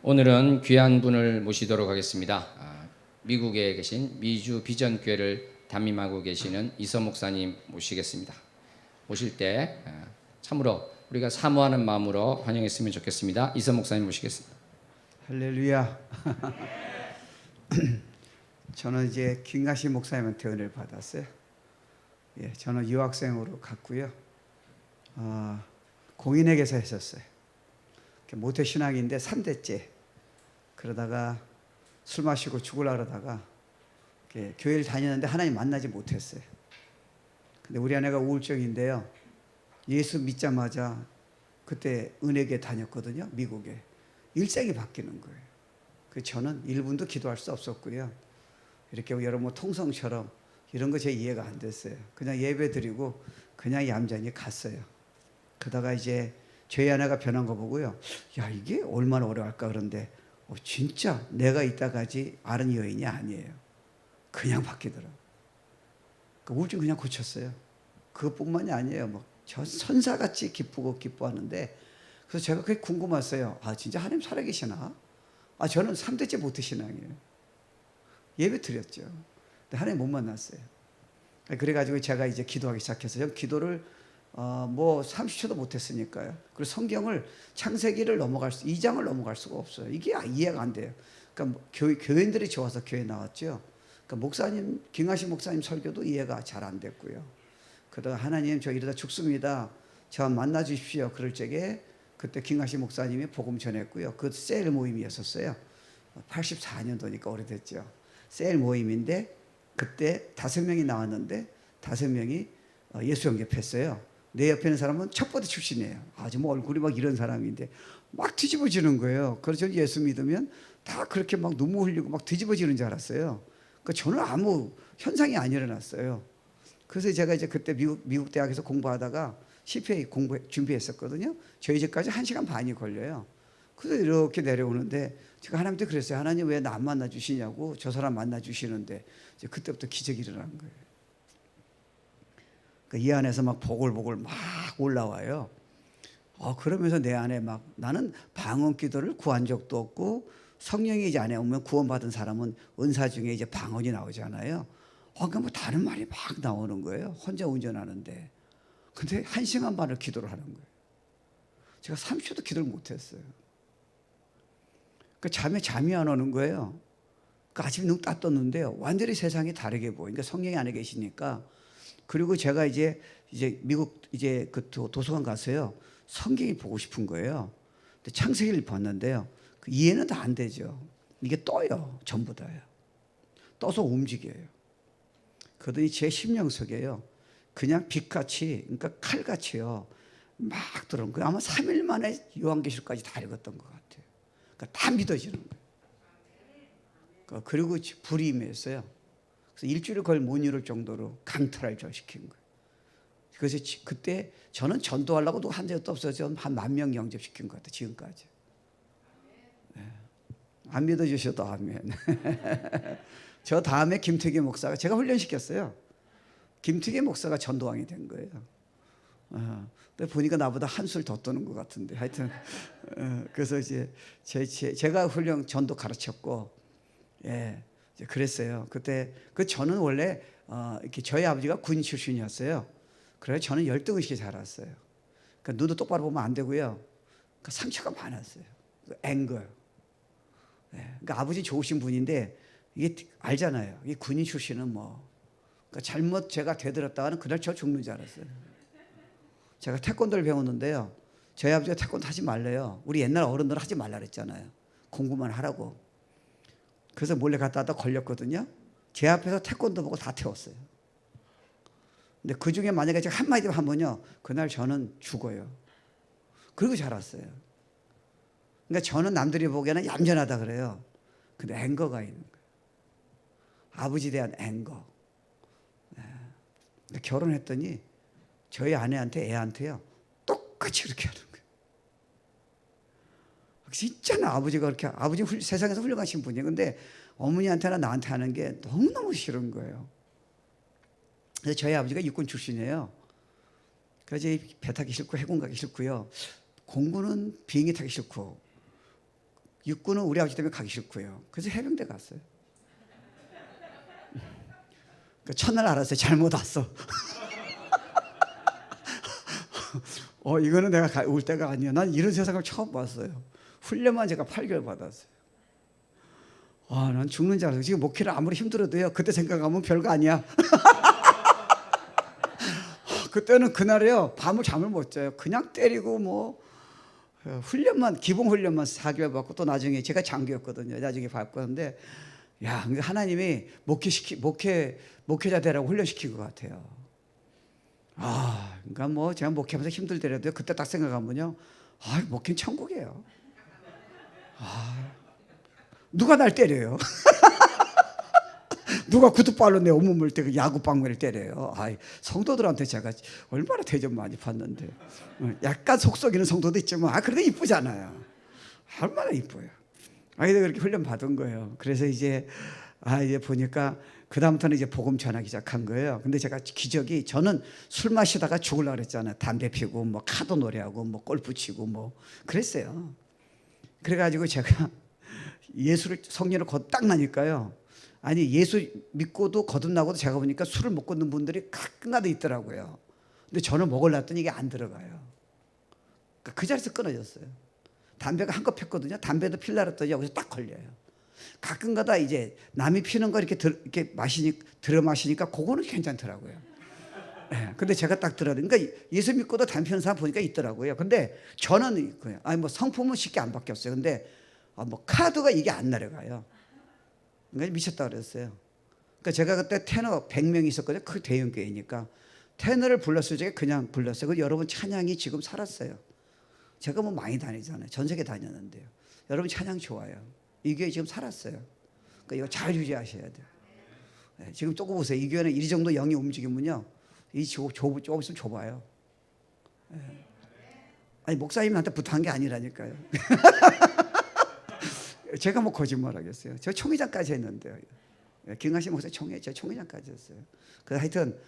오늘은 귀한 분을 모시도록 하겠습니다. 미국에 계신 미주 비전교회를 담임하고 계시는 이서 목사님 모시겠습니다. 모실 때 참으로 우리가 사모하는 마음으로 환영했으면 좋겠습니다. 이서 목사님 모시겠습니다. 할렐루야. 저는 이제 김가시 목사님한테 은혜를 받았어요. 저는 유학생으로 갔고요. 공인회계사 했었어요. 모태신앙인데 3대째. 그러다가 술 마시고 죽으려고 그러다가 교회를 다녔는데 하나님 만나지 못했어요. 근데 우리 아내가 우울증인데요. 예수 믿자마자 그때 은혜계 다녔거든요. 미국에. 일생이 바뀌는 거예요. 그래서 저는 1분도 기도할 수 없었고요. 이렇게 여러분 통성처럼 이런 거 제 이해가 안 됐어요. 그냥 예배 드리고 그냥 얌전히 갔어요. 그러다가 이제 저희 아내가 변한 거 보고요. 야, 이게 얼마나 오래 갈까 그런데 진짜 내가 이따가지 아는 여인이 아니에요. 그냥 바뀌더라고요. 우울증 그냥 고쳤어요. 그것뿐만이 아니에요. 막 선사같이 기쁘고 기뻐하는데 그래서 제가 그게 궁금했어요. 진짜 하나님 살아계시나? 저는 3대째 모태신앙이에요. 예배 드렸죠. 근데 하나님 못 만났어요. 그래가지고 제가 이제 기도하기 시작했어요. 기도를 30초도 못했으니까요. 그리고 성경을 창세기를 2장을 넘어갈 수가 없어요. 이게 이해가 안 돼요. 그러니까 교인들이 좋아서 교회 나왔죠. 그러니까 목사님, 김하신 목사님 설교도 이해가 잘 안 됐고요. 그러다가 하나님 저 이러다 죽습니다. 저 만나 주십시오. 그럴 적에 그때 김하신 목사님이 복음 전했고요. 그 셀 모임이었었어요. 84년도니까 오래됐죠. 셀 모임인데 그때 5명이 나왔는데 5명이 예수 영접했어요. 내 옆에 있는 사람은 첩보대 출신이에요. 아주 얼굴이 막 이런 사람인데 막 뒤집어지는 거예요. 그래서 예수 믿으면 다 그렇게 막 눈물 흘리고 막 뒤집어지는 줄 알았어요. 그러니까 저는 아무 현상이 안 일어났어요. 그래서 제가 이제 그때 미국 대학에서 공부하다가 CPA 준비했었거든요. 저희 집까지 1시간 반이 걸려요. 그래서 이렇게 내려오는데 제가 하나님한테 그랬어요. 하나님 왜 나 안 만나 주시냐고. 저 사람 만나 주시는데 이제 그때부터 기적이 일어난 거예요. 이 안에서 막 보글보글 막 올라와요. 그러면서 내 안에 막 나는 방언 기도를 구한 적도 없고 성령이 이제 안에 오면 구원받은 사람은 은사 중에 이제 방언이 나오잖아요. 그러니까 뭐 다른 말이 막 나오는 거예요. 혼자 운전하는데. 근데 1시간 반을 기도를 하는 거예요. 제가 30초도 기도를 못했어요. 잠이 안 오는 거예요. 아침에 눈 딱 떴는데요. 완전히 세상이 다르게 보여요. 그러니까 성령이 안에 계시니까. 그리고 제가 이제 미국 그 도서관 가서요. 성경이 보고 싶은 거예요. 근데 창세기를 봤는데요. 이해는 다 안 되죠. 이게 떠요. 전부 다요. 떠서 움직여요. 그러더니 제 심령 속에요. 그냥 빛같이, 그러니까 칼같이요. 막 들어온 거예요. 아마 3일 만에 요한계시록까지 다 읽었던 것 같아요. 그러니까 다 믿어지는 거예요. 그리고 불이 임했어요. 그래서 일주일을 거의 못 이룰 정도로 강탈을 시킨 거예요. 그래서 그때 저는 전도하려고도 한 적도 없어서 한 10,000명 영접시킨 것 같아요. 지금까지. 안 믿어주셔도 아멘. 저 다음에 김태기 목사가 제가 훈련시켰어요. 김태기 목사가 전도왕이 된 거예요. 근데 보니까 나보다 한술 더 떠는 것 같은데 하여튼 그래서 이제 제가 훈련 전도 가르쳤고 이제 그랬어요. 그때 저는 원래 이렇게 저희 아버지가 군 출신이었어요. 그래서 저는 열등의식이 자랐어요. 그러니까 눈도 똑바로 보면 안 되고요. 그러니까 상처가 많았어요. 앵거. 그러니까 아버지 좋으신 분인데 이게 알잖아요. 이 군인 출신은 그러니까 잘못 제가 되들었다가는 그날 저 죽는 줄 알았어요. 제가 태권도를 배웠는데요. 저희 아버지가 태권도 하지 말래요. 우리 옛날 어른들 하지 말라 그랬잖아요. 공부만 하라고. 그래서 몰래 갔다 왔다 걸렸거든요. 제 앞에서 태권도 보고 다 태웠어요. 근데 그 중에 만약에 제가 한마디 하면요. 그날 저는 죽어요. 그리고 자랐어요. 그러니까 저는 남들이 보기에는 얌전하다 그래요. 근데 앵거가 있는 거예요. 아버지에 대한 앵거. 결혼했더니 저희 아내한테 애한테요. 똑같이 그렇게 하는 거예요. 진짜 나 아버지가 그렇게 아버지 세상에서 훌륭하신 분이에요. 근데 어머니한테나 나한테 하는 게 너무너무 싫은 거예요. 그래서 저희 아버지가 육군 출신이에요. 그래서 배 타기 싫고 해군 가기 싫고요. 공부는 비행기 타기 싫고 육군은 우리 아버지 때문에 가기 싫고요. 그래서 해병대 갔어요. 그 첫날 알았어요. 잘못 왔어. 이거는 내가 올 때가 아니야. 난 이런 세상을 처음 봤어요. 훈련만 제가 8개월 받았어요. 난 죽는 줄 알았어요. 지금 목회를 아무리 힘들어도요. 그때 생각하면 별거 아니야. 그때는 그날에요. 밤을 잠을 못 자요. 그냥 때리고 뭐 훈련만 기본 훈련만 4개월 받고 또 나중에 제가 장교였거든요. 나중에 받고 하는데 하나님이 목회자 되라고 훈련시킨 것 같아요. 그러니까 뭐 제가 목회하면서 힘들더라도요. 그때 딱 생각하면요. 목회는 천국이에요. 누가 날 때려요? 누가 구두발로 내 온몸을 때리고 야구방망이를 때려요. 성도들한테 제가 얼마나 대접 많이 받는데. 약간 속썩이는 성도도 있지만 그래도 이쁘잖아요. 얼마나 이뻐요. 그렇게 훈련 받은 거예요. 그래서 이제 보니까 그 다음부터는 이제 복음 전하기 시작한 거예요. 근데 제가 기적이 저는 술 마시다가 죽으려고 그랬잖아요. 담배 피고 뭐 카드 노래하고 뭐 골프 치고 뭐 그랬어요. 그래가지고 제가 성령을 딱 나니까요. 예수 믿고도 거듭나고도 제가 보니까 술을 못 끊는 분들이 가끔가다 있더라고요. 근데 저는 먹으려 했더니 이게 안 들어가요. 그러니까 그 자리에서 끊어졌어요. 담배가 한껏 폈거든요. 담배도 필라 했더니 여기서 딱 걸려요. 가끔가다 이제 남이 피는 거 이렇게 들어 마시니까 그거는 괜찮더라고요. 근데 제가 딱 그러니까 예수 믿고도 담배 피는 사람 보니까 있더라고요. 근데 저는 뭐 성품은 쉽게 안 바뀌었어요. 근데 뭐 카드가 이게 안 내려가요. 그러니까 미쳤다 그랬어요. 그러니까 제가 그때 테너 100명이 있었거든요. 그 대형교회니까 테너를 불렀을 적에 그냥 불렀어요. 그 여러분 찬양이 지금 살았어요. 제가 뭐 많이 다니잖아요. 전 세계 다녔는데요. 여러분 찬양 좋아요. 이 교회 지금 살았어요. 그러니까 이거 잘 유지하셔야 돼요. 지금 조금 보세요. 이 교회는 이 정도 영이 움직이면요, 조금 있으면 좁아요. 목사님한테 부탁한 게 아니라니까요. 제가 뭐 거짓말하겠어요. 저 총회장까지 했는데요. 김강신 목사 제가 총회장까지 했어요. 그래서 하여튼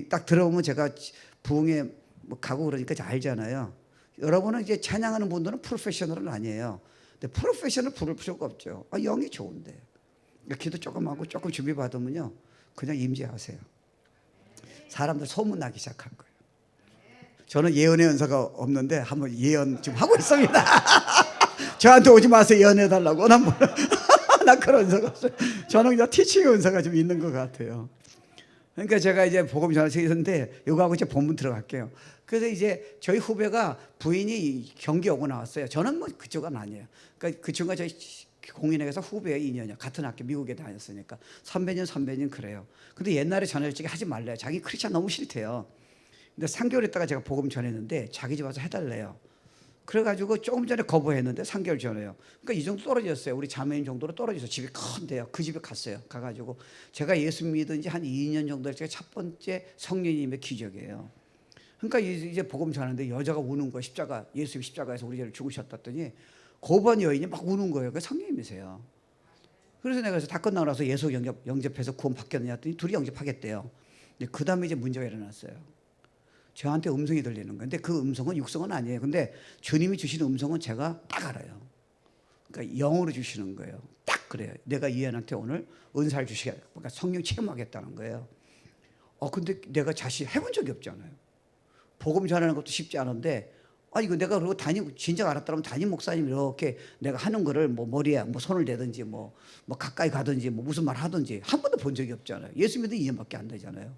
딱 들어보면 제가 부흥에 뭐 가고 그러니까 잘 알잖아요. 여러분은 이제 찬양하는 분들은 프로페셔널은 아니에요. 근데 프로페셔널 부를 필요가 없죠. 영이 좋은데. 기도 조금 하고 조금 준비 받으면요, 그냥 임재하세요. 사람들 소문나기 시작한 거예요. 저는 예언의 은사가 없는데 한번 예언 좀 하고 있습니다. 저한테 오지 마세요. 예언해달라고. 난 그런 은사가 없어요. 저는 그냥 티칭의 은사가 좀 있는 것 같아요. 그러니까 제가 이제 복음 전하시는데 이거하고 이제 본문 들어갈게요. 그래서 이제 저희 후배가 부인이 경기 오고 나왔어요. 저는 뭐 그쪽은 아니에요. 그러니까 그 친구가 저희 공인회계사 후배의 인연이야. 같은 학교 미국에 다녔으니까 선배님 그래요. 근데 옛날에 전화일찍이 하지 말래요. 자기 크리스찬 너무 싫대요. 근데 3개월 있다가 제가 복음 전했는데 자기 집 와서 해달래요. 그래가지고 조금 전에 거부했는데 3개월 전에요. 그러니까 이 정도 떨어졌어요. 우리 자매인 정도로 떨어져서 집이 큰데요. 그 집에 갔어요. 가가지고 제가 예수 믿은 지 한 2년 정도 했을 때 첫 번째 성령님의 기적이에요. 그러니까 이제 복음 전하는데 여자가 우는 거예요. 예수님 십자가에서 우리 죄를 죽으셨다더니 고번 여인이 막 우는 거예요. 그 성령님이세요. 그래서 내가 다 끝나고 나서 예수 영접해서 구원 받겠느냐 했더니 둘이 영접하겠대요. 그 다음에 이제 문제가 일어났어요. 저한테 음성이 들리는 거예요. 근데 그 음성은 육성은 아니에요. 근데 주님이 주시는 음성은 제가 딱 알아요. 그러니까 영으로 주시는 거예요. 딱 그래요. 내가 이 애한테 오늘 은사를 주시겠다. 그러니까 성령 체험하겠다는 거예요. 근데 내가 자신 해본 적이 없잖아요. 복음 전하는 것도 쉽지 않은데, 이거 내가 그러고 진작 알았더라면 담임 목사님 이렇게 내가 하는 거를 뭐 머리에 뭐 손을 대든지 뭐 가까이 가든지 뭐 무슨 말 하든지 한 번도 본 적이 없잖아요. 예수 믿은 2년밖에 안 되잖아요.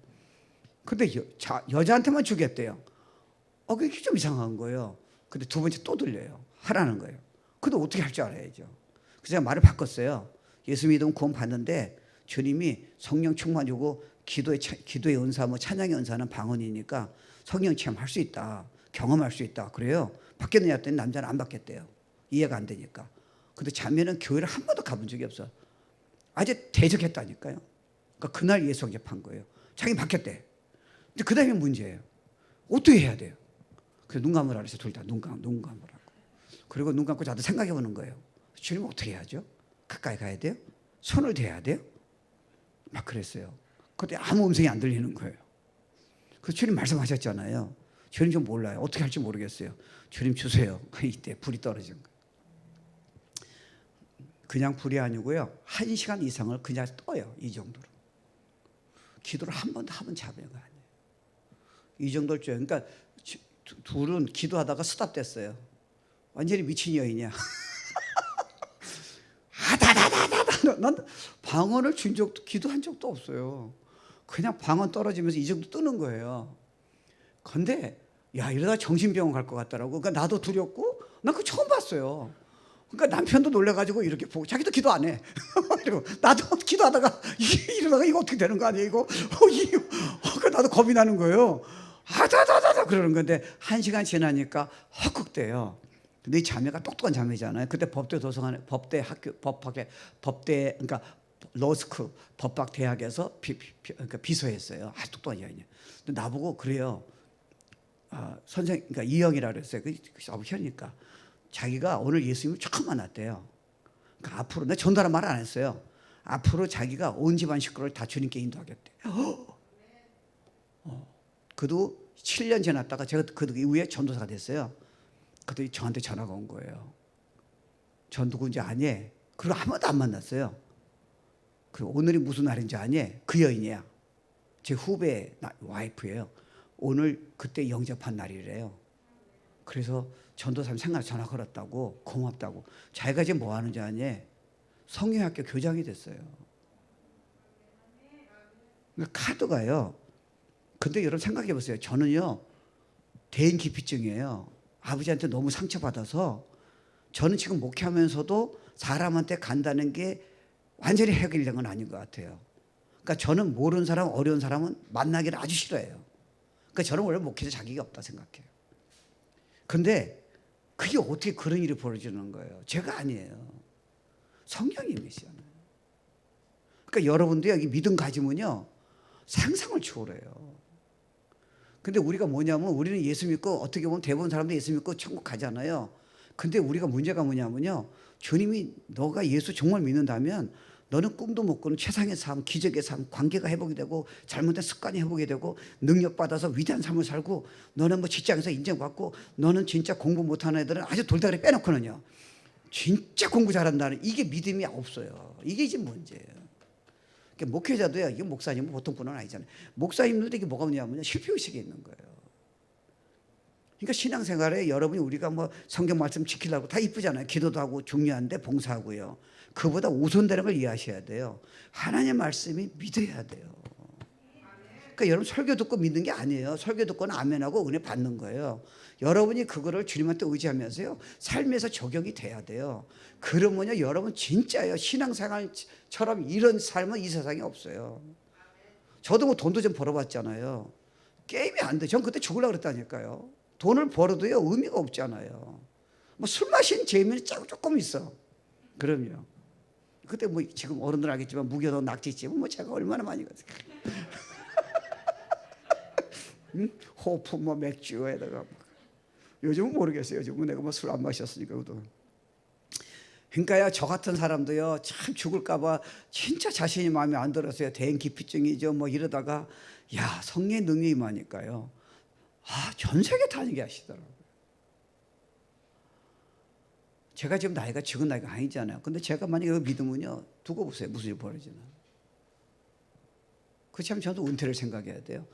근데 여자한테만 주겠대요. 그게 좀 이상한 거예요. 근데 두 번째 또 들려요. 하라는 거예요. 근데 어떻게 할 줄 알아야죠. 그래서 제가 말을 바꿨어요. 예수 믿으면 구원 받는데 주님이 성령 충만 주고 기도의 은사, 뭐 찬양의 은사는 방언이니까 성령 체험할 수 있다. 경험할 수 있다. 그래요. 받겠느냐 했더니 남자는 안 받겠대요. 이해가 안 되니까. 근데 자매는 교회를 한 번도 가본 적이 없어. 아주 대적했다니까요. 그러니까 그날 예수 영접한 거예요. 자기 받겠대. 근데 그 다음에 문제예요. 어떻게 해야 돼요? 그래서 눈 감으라 그래서 둘 다 눈 감으라고. 그리고 눈 감고 자도 생각해 보는 거예요. 주님 어떻게 해야죠? 가까이 가야 돼요? 손을 대야 돼요? 막 그랬어요. 그때 아무 음성이 안 들리는 거예요. 그래서 주님 말씀하셨잖아요. 주님 좀 몰라요. 어떻게 할지 모르겠어요. 주님 주세요. 이때 불이 떨어진 거예요. 그냥 불이 아니고요. 1시간 이상을 그냥 떠요. 이 정도로. 기도를 한 번도 하면 잡은 거 아니에요. 이 정도를 줘요. 그러니까 둘은 기도하다가 스탑됐어요. 완전히 미친 여인이야. 아다다다다다. 난 방언을 준 적도 기도한 적도 없어요. 그냥 방언 떨어지면서 이 정도 뜨는 거예요. 근데 야 이러다 정신병원 갈 것 같더라고. 그러니까 나도 두렵고 난 그거 처음 봤어요. 그러니까 남편도 놀래가지고 이렇게 보고 자기도 기도 안 해. 그리고 나도 기도하다가 이러다가 이거 어떻게 되는 거 아니에요 이거? 그 나도 겁이 나는 거예요. 아다다다다 그러는 건데 1시간 지나니까 헉헉대요. 근데 이 자매가 똑똑한 자매잖아요. 그때 법대 도서관, 법대 학교, 법대 그러니까 러스크 법학 대학에서 그러니까 비서했어요. 아주 똑똑한 여인이에요. 근데 나보고 그래요. 선생, 그러니까 이영이라 그랬어요. 그 현이니까 자기가 오늘 예수님을 처음 만났대요. 그러니까 앞으로 내가 전달한 말 안 했어요. 앞으로 자기가 온 집안 식구를 다 주님께 인도하겠대. 그도 7년 지났다가 제가 그 이후에 전도사가 됐어요. 그랬더니 저한테 전화가 온 거예요. 저 누군지 아니? 그리고 한 번도 안 만났어요. 그리고 오늘이 무슨 날인지 아니? 그 여인이야. 제 후배 와이프예요. 오늘 그때 영접한 날이래요. 그래서 전도사님 생각 전화 걸었다고 고맙다고. 자기가 지금 뭐 하는지 아니? 성경학교 교장이 됐어요. 그러니까 카드가요. 근데 여러분 생각해 보세요. 저는요 대인기피증이에요. 아버지한테 너무 상처받아서 저는 지금 목회하면서도 사람한테 간다는 게 완전히 해결된 건 아닌 것 같아요. 그러니까 저는 모르는 사람, 어려운 사람은 만나기를 아주 싫어해요. 그러니까 저는 원래 목회자 자격이 없다 생각해요. 근데 그게 어떻게 그런 일이 벌어지는 거예요? 제가 아니에요. 성령님이시잖아요. 그러니까 여러분도 여기 믿음 가지면요 상상을 초월해요. 근데 우리가 뭐냐면 우리는 예수 믿고 어떻게 보면 대부분 사람들이 예수 믿고 천국 가잖아요. 근데 우리가 문제가 뭐냐면요. 주님이 너가 예수 정말 믿는다면 너는 꿈도 못 꾸는 최상의 삶, 기적의 삶, 관계가 회복이 되고 잘못된 습관이 회복이 되고 능력받아서 위대한 삶을 살고 너는 뭐 직장에서 인정받고 너는 진짜 공부 못하는 애들은 아주 돌다리 빼놓고는요. 진짜 공부 잘한다는 이게 믿음이 없어요. 이게 지금 문제예요. 그러니까 목회자도요. 이게 목사님은 보통 분은 아니잖아요. 목사님들도 이게 뭐가 뭐냐면 실패의식이 있는 거예요. 그러니까 신앙생활에 여러분이 우리가 뭐 성경 말씀 지키려고 다 이쁘잖아요. 기도도 하고 중요한데 봉사하고요. 그보다 우선되는 걸 이해하셔야 돼요. 하나님의 말씀이 믿어야 돼요. 그러니까 여러분 설교 듣고 믿는 게 아니에요. 설교 듣고는 아멘하고 은혜 받는 거예요. 여러분이 그거를 주님한테 의지하면서요. 삶에서 적용이 돼야 돼요. 그러면요 여러분 진짜요. 신앙생활처럼 이런 삶은 이 세상에 없어요. 저도 뭐 돈도 좀 벌어봤잖아요. 게임이 안 돼. 전 그때 죽으려고 그랬다니까요. 돈을 벌어도요 의미가 없잖아요. 뭐 술 마시는 재미는 조금 있어. 그럼요. 그때 뭐 지금 어른들 알겠지만 무교도 낙지집 뭐 제가 얼마나 많이 갔어요. 호프 뭐 맥주에다가 요즘은 모르겠어요. 요즘은 내가 뭐 술 안 마셨으니까. 그러니까요 저 같은 사람도요 참 죽을까봐 진짜 자신이 마음에 안 들었어요. 대인기피증이죠 뭐 이러다가 야 성령의 능력이 임하니까요 전 세계 다니게 하시더라고요. 제가 지금 나이가 적은 나이가 아니잖아요. 근데 제가 만약에 그 믿으면요 두고 보세요 무슨 일이 벌어지나. 그렇지 않으면 저도 은퇴를 생각해야 돼요.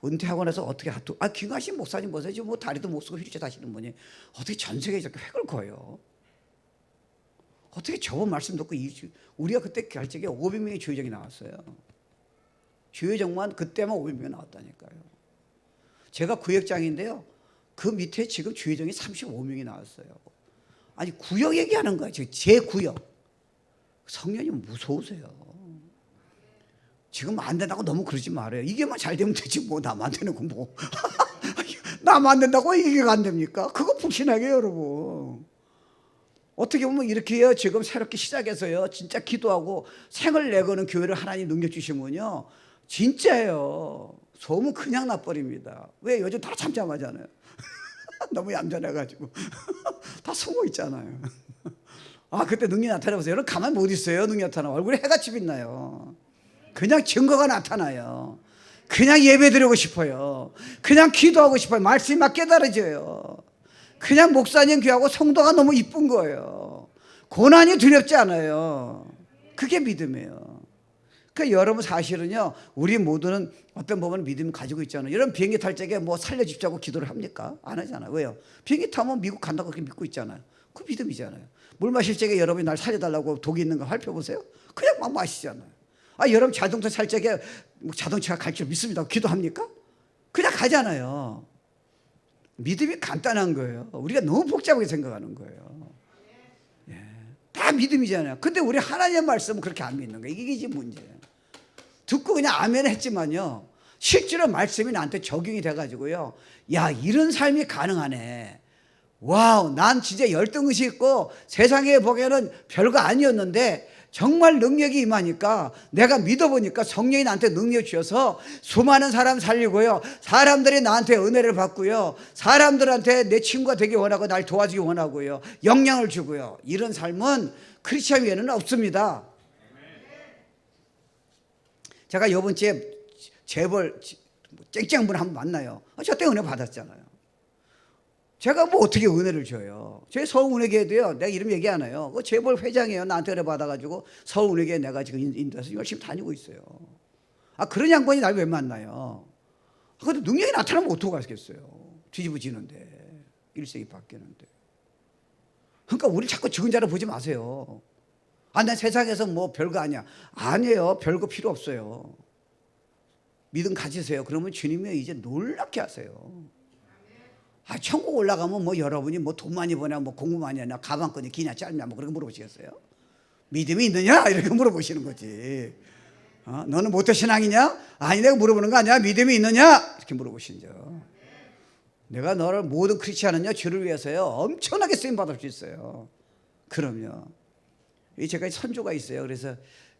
은퇴하고 나서 어떻게 김가신 목사님 보세요. 지금 뭐 다리도 못 쓰고 휠체어 타시는 분이 어떻게 전 세계에 저렇게 획을 그어요. 어떻게 저번 말씀 듣고 우리가 그때 갈 적에 500명의 주의정이 나왔어요. 주의정만 그때만 500명이 나왔다니까요. 제가 구역장인데요. 그 밑에 지금 주의정이 35명이 나왔어요. 아니 구역 얘기하는 거예요. 제 구역. 성령님 무서우세요. 지금 안 된다고 너무 그러지 말아요. 이게만 잘 되면 되지 뭐 남 안 되는 거 뭐. 남 안 된다고 이게 안 됩니까? 그거 불신하게 여러분. 어떻게 보면 이렇게요 지금 새롭게 시작해서요 진짜 기도하고 생을 내거는 교회를 하나님 넘겨주시면요 진짜예요. 소문 그냥 나버립니다. 왜? 요즘 다 잠잠하잖아요. 너무 얌전해가지고 다 숨어 있잖아요. 그때 능력이 나타나보세요. 여러분 가만히 못 있어요. 능력이 나타나 얼굴에 해같이 빛나요. 그냥 증거가 나타나요. 그냥 예배 드리고 싶어요. 그냥 기도하고 싶어요. 말씀이 막 깨달아져요. 그냥 목사님 귀하고 성도가 너무 이쁜 거예요. 고난이 두렵지 않아요. 그게 믿음이에요. 그러니까 여러분 사실은요, 우리 모두는 어떤 부분은 믿음 가지고 있잖아요. 여러분 비행기 탈 적에 뭐 살려주자고 기도를 합니까? 안 하잖아요. 왜요? 비행기 타면 미국 간다고 그렇게 믿고 있잖아요. 그 믿음이잖아요. 물 마실 적에 여러분이 날 살려달라고 독이 있는 거 살펴보세요. 그냥 막 마시잖아요. 여러분 자동차 살 적에 뭐 자동차가 갈 줄 믿습니다. 기도합니까? 그냥 가잖아요. 믿음이 간단한 거예요. 우리가 너무 복잡하게 생각하는 거예요. 예, 다 믿음이잖아요. 근데 우리 하나님의 말씀은 그렇게 안 믿는 거예요. 이게 이제 문제예요. 듣고 그냥 아멘 했지만요, 실제로 말씀이 나한테 적용이 돼가지고요, 야, 이런 삶이 가능하네. 와우, 난 진짜 열등의식 있고 세상에 보기에는 별거 아니었는데 정말 능력이 임하니까 내가 믿어보니까 성령이 나한테 능력 주셔서 수많은 사람 살리고요, 사람들이 나한테 은혜를 받고요, 사람들한테 내 친구가 되기 원하고 날 도와주기 원하고요, 영향을 주고요. 이런 삶은 크리스찬 외에는 없습니다. 제가 이번 주에 재벌 쨍쨍분 한 번 만나요. 저 때 은혜 받았잖아요. 제가 뭐 어떻게 은혜를 줘요? 제 서울은혜교회도요, 내가 이름 얘기 안 해요. 그 재벌 회장이에요. 나한테 은혜 받아가지고 서울은혜교회 내가 지금 인도해서 열심히 다니고 있어요. 그런 양반이 날 왜 만나요? 근데 능력이 나타나면 어떡하겠어요? 뒤집어지는데, 일생이 바뀌는데. 그러니까 우리 자꾸 죽은 자를 보지 마세요. 나 세상에서 뭐 별거 아니야. 아니에요. 별거 필요 없어요. 믿음 가지세요. 그러면 주님이 이제 놀랍게 하세요. 천국 올라가면 뭐 여러분이 뭐 돈 많이 버냐, 뭐 공부 많이 하냐, 가방끈이 기냐 짧냐, 뭐 그렇게 물어보시겠어요? 믿음이 있느냐? 이렇게 물어보시는 거지. 너는 모태신앙이냐? 아니, 내가 물어보는 거 아니야. 믿음이 있느냐? 이렇게 물어보시죠. 내가 너를 모든 크리스찬은요, 주를 위해서요, 엄청나게 쓰임 받을 수 있어요. 그럼요. 제가 선조가 있어요. 그래서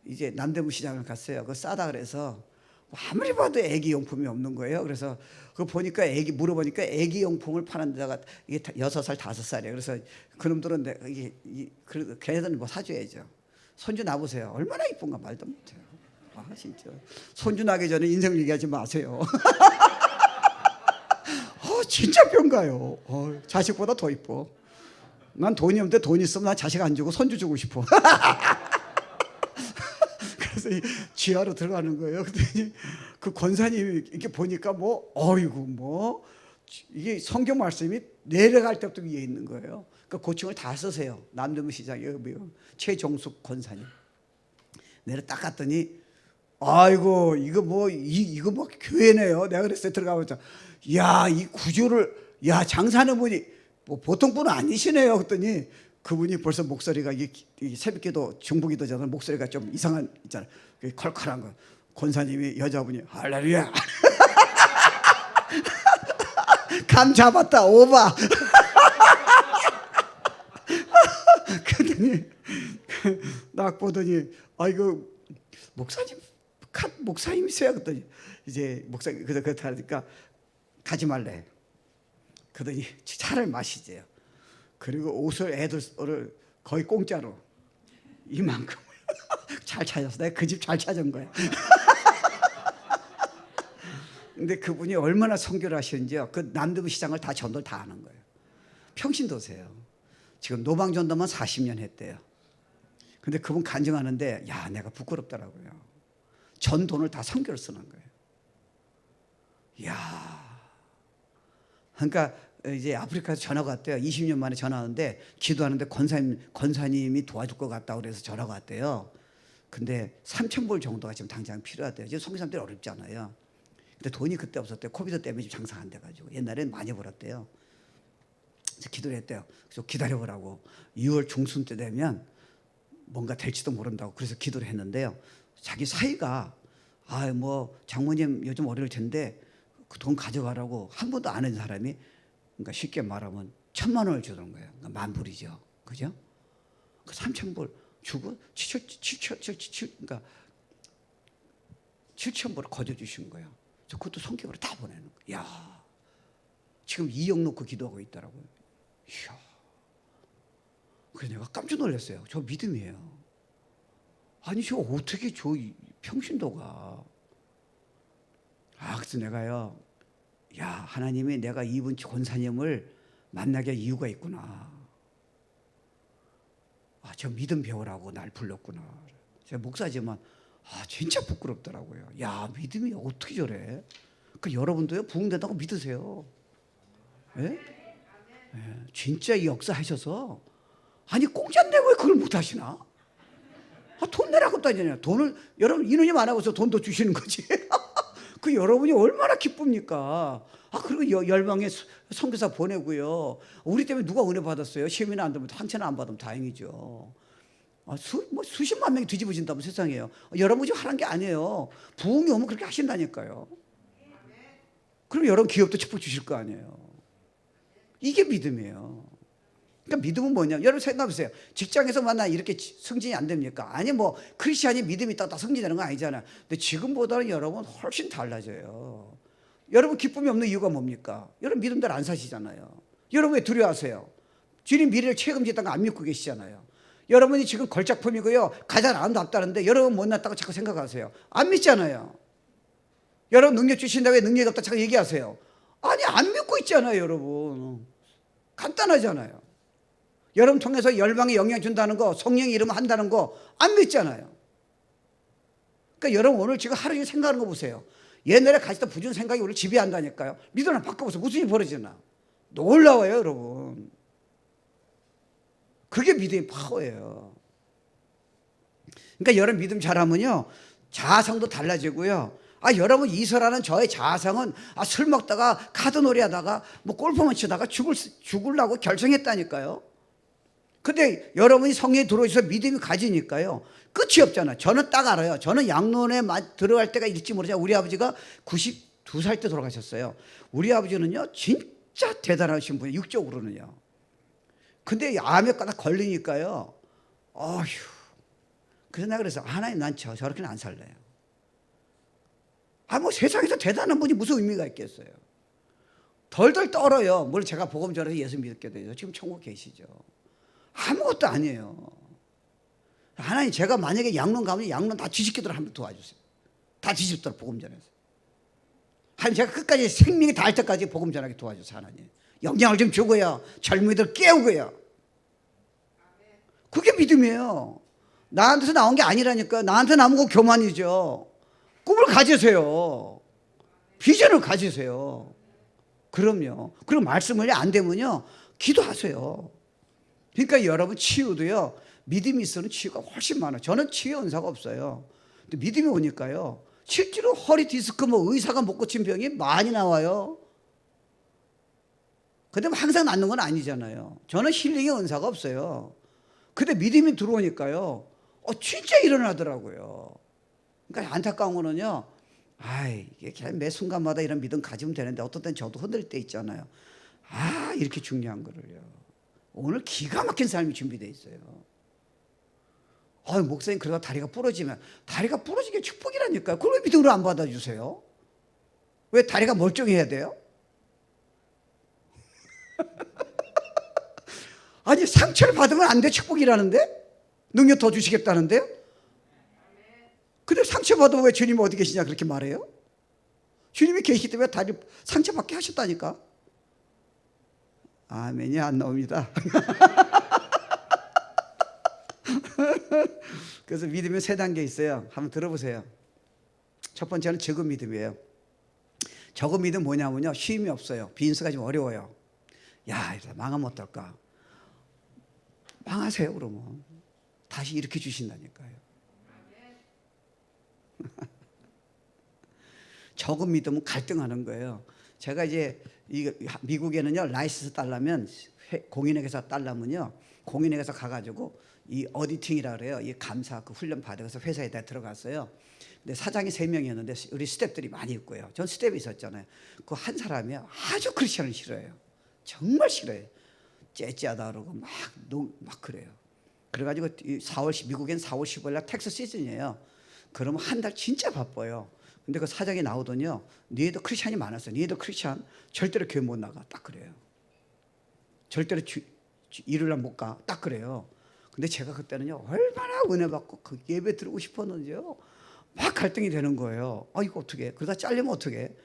이제 남대문 시장을 갔어요. 그거 싸다 그래서 아무리 봐도 애기 용품이 없는 거예요. 그래서 그거 보니까 물어보니까 애기 용품을 파는 데다가 이게 6살, 5살이에요. 그래서 그놈들은 걔네들은 뭐 사줘야죠. 손주 나보세요. 얼마나 이쁜가 말도 못해요. 진짜. 손주 나기 전에 인생을 얘기하지 마세요. 진짜 병가요. 자식보다 더 이뻐. 난 돈이 없는데 돈 있으면 난 자식 안 주고 손주 주고 싶어. 그래서 이 지하로 들어가는 거예요. 그랬더니 그 권사님이 이렇게 보니까 이게 성경 말씀이 내려갈 때부터 위에 있는 거예요. 그러니까 고층을 다 쓰세요. 남대문 시장에 최종숙 권사님. 내려 딱 갔더니 이거 뭐 교회네요. 내가 그랬어요. 들어가보자. 야, 이 구조를, 장사하는 분이 뭐 보통 분은 아니시네요. 그랬더니 그분이 벌써 목소리가 이 새벽기도 중부기도잖아요. 목소리가 좀 이상한 있잖아요. 컬컬한 거. 권사님이 여자분이 할렐루야. 감 잡았다 오바. 그랬더니 딱 보더니 이거 목사님이세요. 그랬더니 이제 목사님 그렇다 하니까 가지 말래. 그러더니 차를 마시재요. 그리고 옷을 애들을 거의 공짜로 이만큼을 잘 찾았어. 내가 그 집 잘 찾은 거야. 근데 그분이 얼마나 선교를 하시는지요. 그 남대문 시장을 다 전도를 다 하는 거예요. 평신도세요. 지금 노방전도만 40년 했대요. 근데 그분 간증하는데 내가 부끄럽더라고요. 전 돈을 다 선교를 쓰는 거예요. 그러니까 이제 아프리카에서 전화가 왔대요. 20년 만에 전화 왔는데 기도하는데 권사님이 도와줄 것 같다고 그래서 전화가 왔대요. 근데 3,000불 정도가 지금 당장 필요하대요. 지금 선교사님 때는 어렵잖아요. 근데 돈이 그때 없었대요. 코비드 때문에 지금 장사가 안 돼가지고. 옛날에는 많이 벌었대요. 그래서 기도를 했대요. 그래서 기다려보라고. 6월 중순 때 되면 뭔가 될지도 모른다고. 그래서 기도를 했는데요. 자기 사이가 장모님 요즘 어려울 텐데 그 돈 가져가라고 한 번도 안 한 사람이, 그러니까 쉽게 말하면 1,000만 원을 주는 거예요. 그러니까 10,000불이죠. 그죠? 그 3,000불 주고 7,000불을 거둬주신 거예요. 그것도 성격으로 다 보내는 거예요. 지금 2억 놓고 기도하고 있더라고요. 이야. 그래서 내가 깜짝 놀랐어요. 저 믿음이에요. 저 어떻게 저 평신도가. 그래서 내가요, 하나님이 내가 이분 권사님을 만나게 할 이유가 있구나. 아, 저 믿음 배우라고 날 불렀구나. 제가 목사지만 진짜 부끄럽더라고요. 야, 믿음이 어떻게 저래? 그 여러분도요, 부흥된다고 믿으세요. 예? 예, 진짜 이 역사하셔서 아니 공짜인데 왜 그걸 못하시나? 돈 내라고 따지냐? 돈을 여러분 인원이 안 하고서 돈도 주시는 거지. 그 여러분이 얼마나 기쁩니까? 그리고 열방에 선교사 보내고요. 우리 때문에 누가 은혜 받았어요? 시험이나 안 되면 한채나 안 받으면 다행이죠. 수십만 명이 뒤집어진다면 세상에요. 여러분이 하는 게 아니에요. 부흥이 오면 그렇게 하신다니까요. 그럼 여러분 기업도 축복 주실 거 아니에요. 이게 믿음이에요. 그러니까 믿음은 뭐냐? 여러분 생각해보세요. 직장에서 만나 이렇게 승진이 안 됩니까? 아니 뭐 크리스찬이 믿음이 있다고 다 승진되는 거 아니잖아요. 근데 지금보다는 여러분 훨씬 달라져요. 여러분 기쁨이 없는 이유가 뭡니까? 여러분 믿음대로 안 사시잖아요. 여러분 왜 두려워하세요? 주님 미래를 책임지다가 안 믿고 계시잖아요. 여러분이 지금 걸작품이고요. 가장 아름답다는데 여러분 못났다고 자꾸 생각하세요. 안 믿잖아요. 여러분 능력 주신다고 왜 능력이 없다 자꾸 얘기하세요. 아니 안 믿고 있잖아요. 여러분 간단하잖아요. 여러분 통해서 열방에 영향 준다는 거, 성령 이름 한다는 거 안 믿잖아요. 그러니까 여러분 오늘 지금 하루 종일 생각하는 거 보세요. 옛날에 가시던 부정 생각이 우리를 지배한다니까요. 믿음을 바꿔보세요. 무슨 일이 벌어지나. 놀라워요 여러분. 그게 믿음의 파워예요. 그러니까 여러분 믿음 잘하면요 자아성도 달라지고요. 여러분 이설하는 저의 자아성은 술 먹다가 카드놀이 하다가 뭐 골프만 치다가 죽으려고 결정했다니까요. 근데 여러분이 성령에 들어오셔서 믿음이 가지니까요 끝이 없잖아요. 저는 딱 알아요. 저는 양론에 들어갈 때가 일지 모르지만 우리 아버지가 92살 때 돌아가셨어요. 우리 아버지는요 진짜 대단하신 분이에요. 육적으로는요. 근데 암에 딱 걸리니까요 어휴. 그래서 내가 그래서 하나님 난 저렇게는 안 살래요. 뭐 세상에서 대단한 분이 무슨 의미가 있겠어요. 덜덜 떨어요. 물론 제가 복음 전해서 예수 믿게 돼요. 지금 천국 계시죠. 아무것도 아니에요. 하나님 제가 만약에 양론 가면 양론 다 뒤집기도록 한번 도와주세요. 다 뒤집도록 복음 전해서. 하나님 제가 끝까지 생명이 닿을 때까지 복음 전하게 도와주세요. 하나님 영향을 좀 주고요. 젊은이들 깨우고요. 그게 믿음이에요. 나한테서 나온 게 아니라니까. 나한테 남은 거 교만이죠. 꿈을 가지세요. 비전을 가지세요. 그럼요. 그리고 말씀을 안 되면요 기도하세요. 그러니까 여러분 치유도요 믿음이 있으면 치유가 훨씬 많아요. 저는 치유 은사가 없어요. 근데 믿음이 오니까요 실제로 허리 디스크 뭐 의사가 못 고친 병이 많이 나와요. 근데 뭐 항상 낫는 건 아니잖아요. 저는 힐링의 은사가 없어요. 근데 믿음이 들어오니까요 진짜 일어나더라고요. 그러니까 안타까운 거는요 이게 그냥 매 순간마다 이런 믿음 가지면 되는데 어떤 때는 저도 흔들 때 있잖아요. 이렇게 중요한 거를요. 오늘 기가 막힌 삶이 준비되어 있어요. 목사님 그러다 다리가 부러지면 다리가 부러지게 축복이라니까요. 그걸 왜 믿음으로 안 받아주세요? 왜 다리가 멀쩡해야 돼요? 아니 상처를 받으면 안 돼 축복이라는데? 능력 더 주시겠다는데요? 근데 상처 받으면 왜 주님 어디 계시냐 그렇게 말해요? 주님이 계시기 때문에 다리 상처받게 하셨다니까. 아멘이 안 나옵니다. 그래서 믿음이 세 단계 있어요. 한번 들어보세요. 첫 번째는 적은 믿음이에요. 적은 믿음 뭐냐면요 쉼이 없어요. 비즈니스가 좀 어려워요. 이러다 망하면 어떨까? 망하세요. 그러면 다시 일으켜 주신다니까요. 적은 믿음은 갈등하는 거예요. 제가 이제 미국에는요 라이센스 딸라면 공인회계사 딸라면요 공인회계사 가가지고 이 어디팅이라 그래요. 이 감사 그 훈련 받아서 회사에 다 들어갔어요. 근데 사장이 3명이었는데 우리 스텝들이 많이 있고요. 전 스텝이 있었잖아요. 그 한 사람이 아주 크리스천을 싫어해요. 정말 싫어해요. 째째하다 그러고 막 그래요. 그래가지고 미국엔 4월 15일 날 텍스 시즌이에요. 그러면 한 달 진짜 바빠요. 근데 그 사장이 나오더니요 너희도 크리스찬이 많았어요. 너희도 크리스찬 절대로 교회 못 나가. 딱 그래요. 절대로 일요일날 못 가. 딱 그래요. 근데 제가 그때는요 얼마나 은혜 받고 그 예배 들어오고 싶었는지요 막 갈등이 되는 거예요. 이거 어떻게 그러다 잘리면 어떻게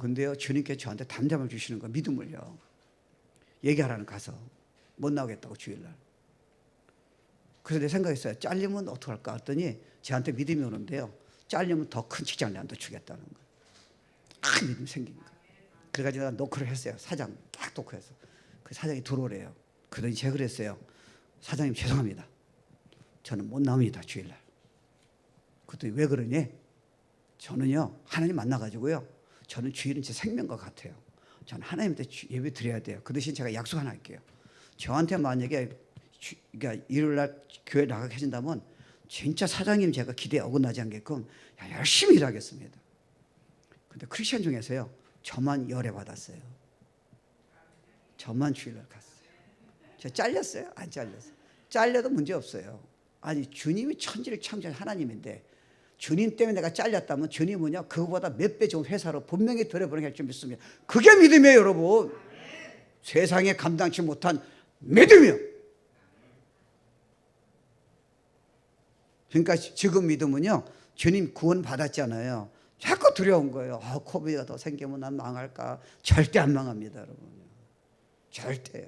근데요 주님께 저한테 담담을 주시는 거예요. 믿음을요 얘기하라는 가서 못 나오겠다고 주일날. 그래서 내 생각했어요. 잘리면 어떡할까 했더니 저한테 믿음이 오는데요. 잘리면 더 큰 직장을 내한테 주겠다는 거예요. 큰 믿음이 생긴 거예요. 그래가지고 내가 노크를 했어요. 사장 딱 노크해서. 그 사장이 들어오래요. 그러더니 제가 그랬어요. 사장님 죄송합니다. 저는 못 나옵니다. 주일날. 그랬더니 왜 그러니? 저는요 하나님 만나가지고요. 저는 주일은 제 생명과 같아요. 저는 하나님한테 예배 드려야 돼요. 그 대신 제가 약속 하나 할게요. 저한테 만약에 그러니까 일요일날 교회 나가게 하신다면 진짜 사장님 제가 기대에 어긋나지 않게끔 열심히 일하겠습니다. 근데 크리스천 중에서요 저만 열애받았어요. 저만 주일날 갔어요. 저 잘렸어요? 안 잘렸어요. 잘려도 문제 없어요. 아니 주님이 천지를 창조한 하나님인데 주님 때문에 내가 잘렸다면 주님은요 그거보다 몇 배 좋은 회사로 분명히 들여보내게 할 줄 믿습니다. 그게 믿음이에요 여러분. 세상에 감당치 못한 믿음이요. 그러니까 지금 믿음은요 주님 구원 받았잖아요. 자꾸 두려운 거예요. 코비드가 더 생기면 난 망할까. 절대 안 망합니다 여러분. 절대요.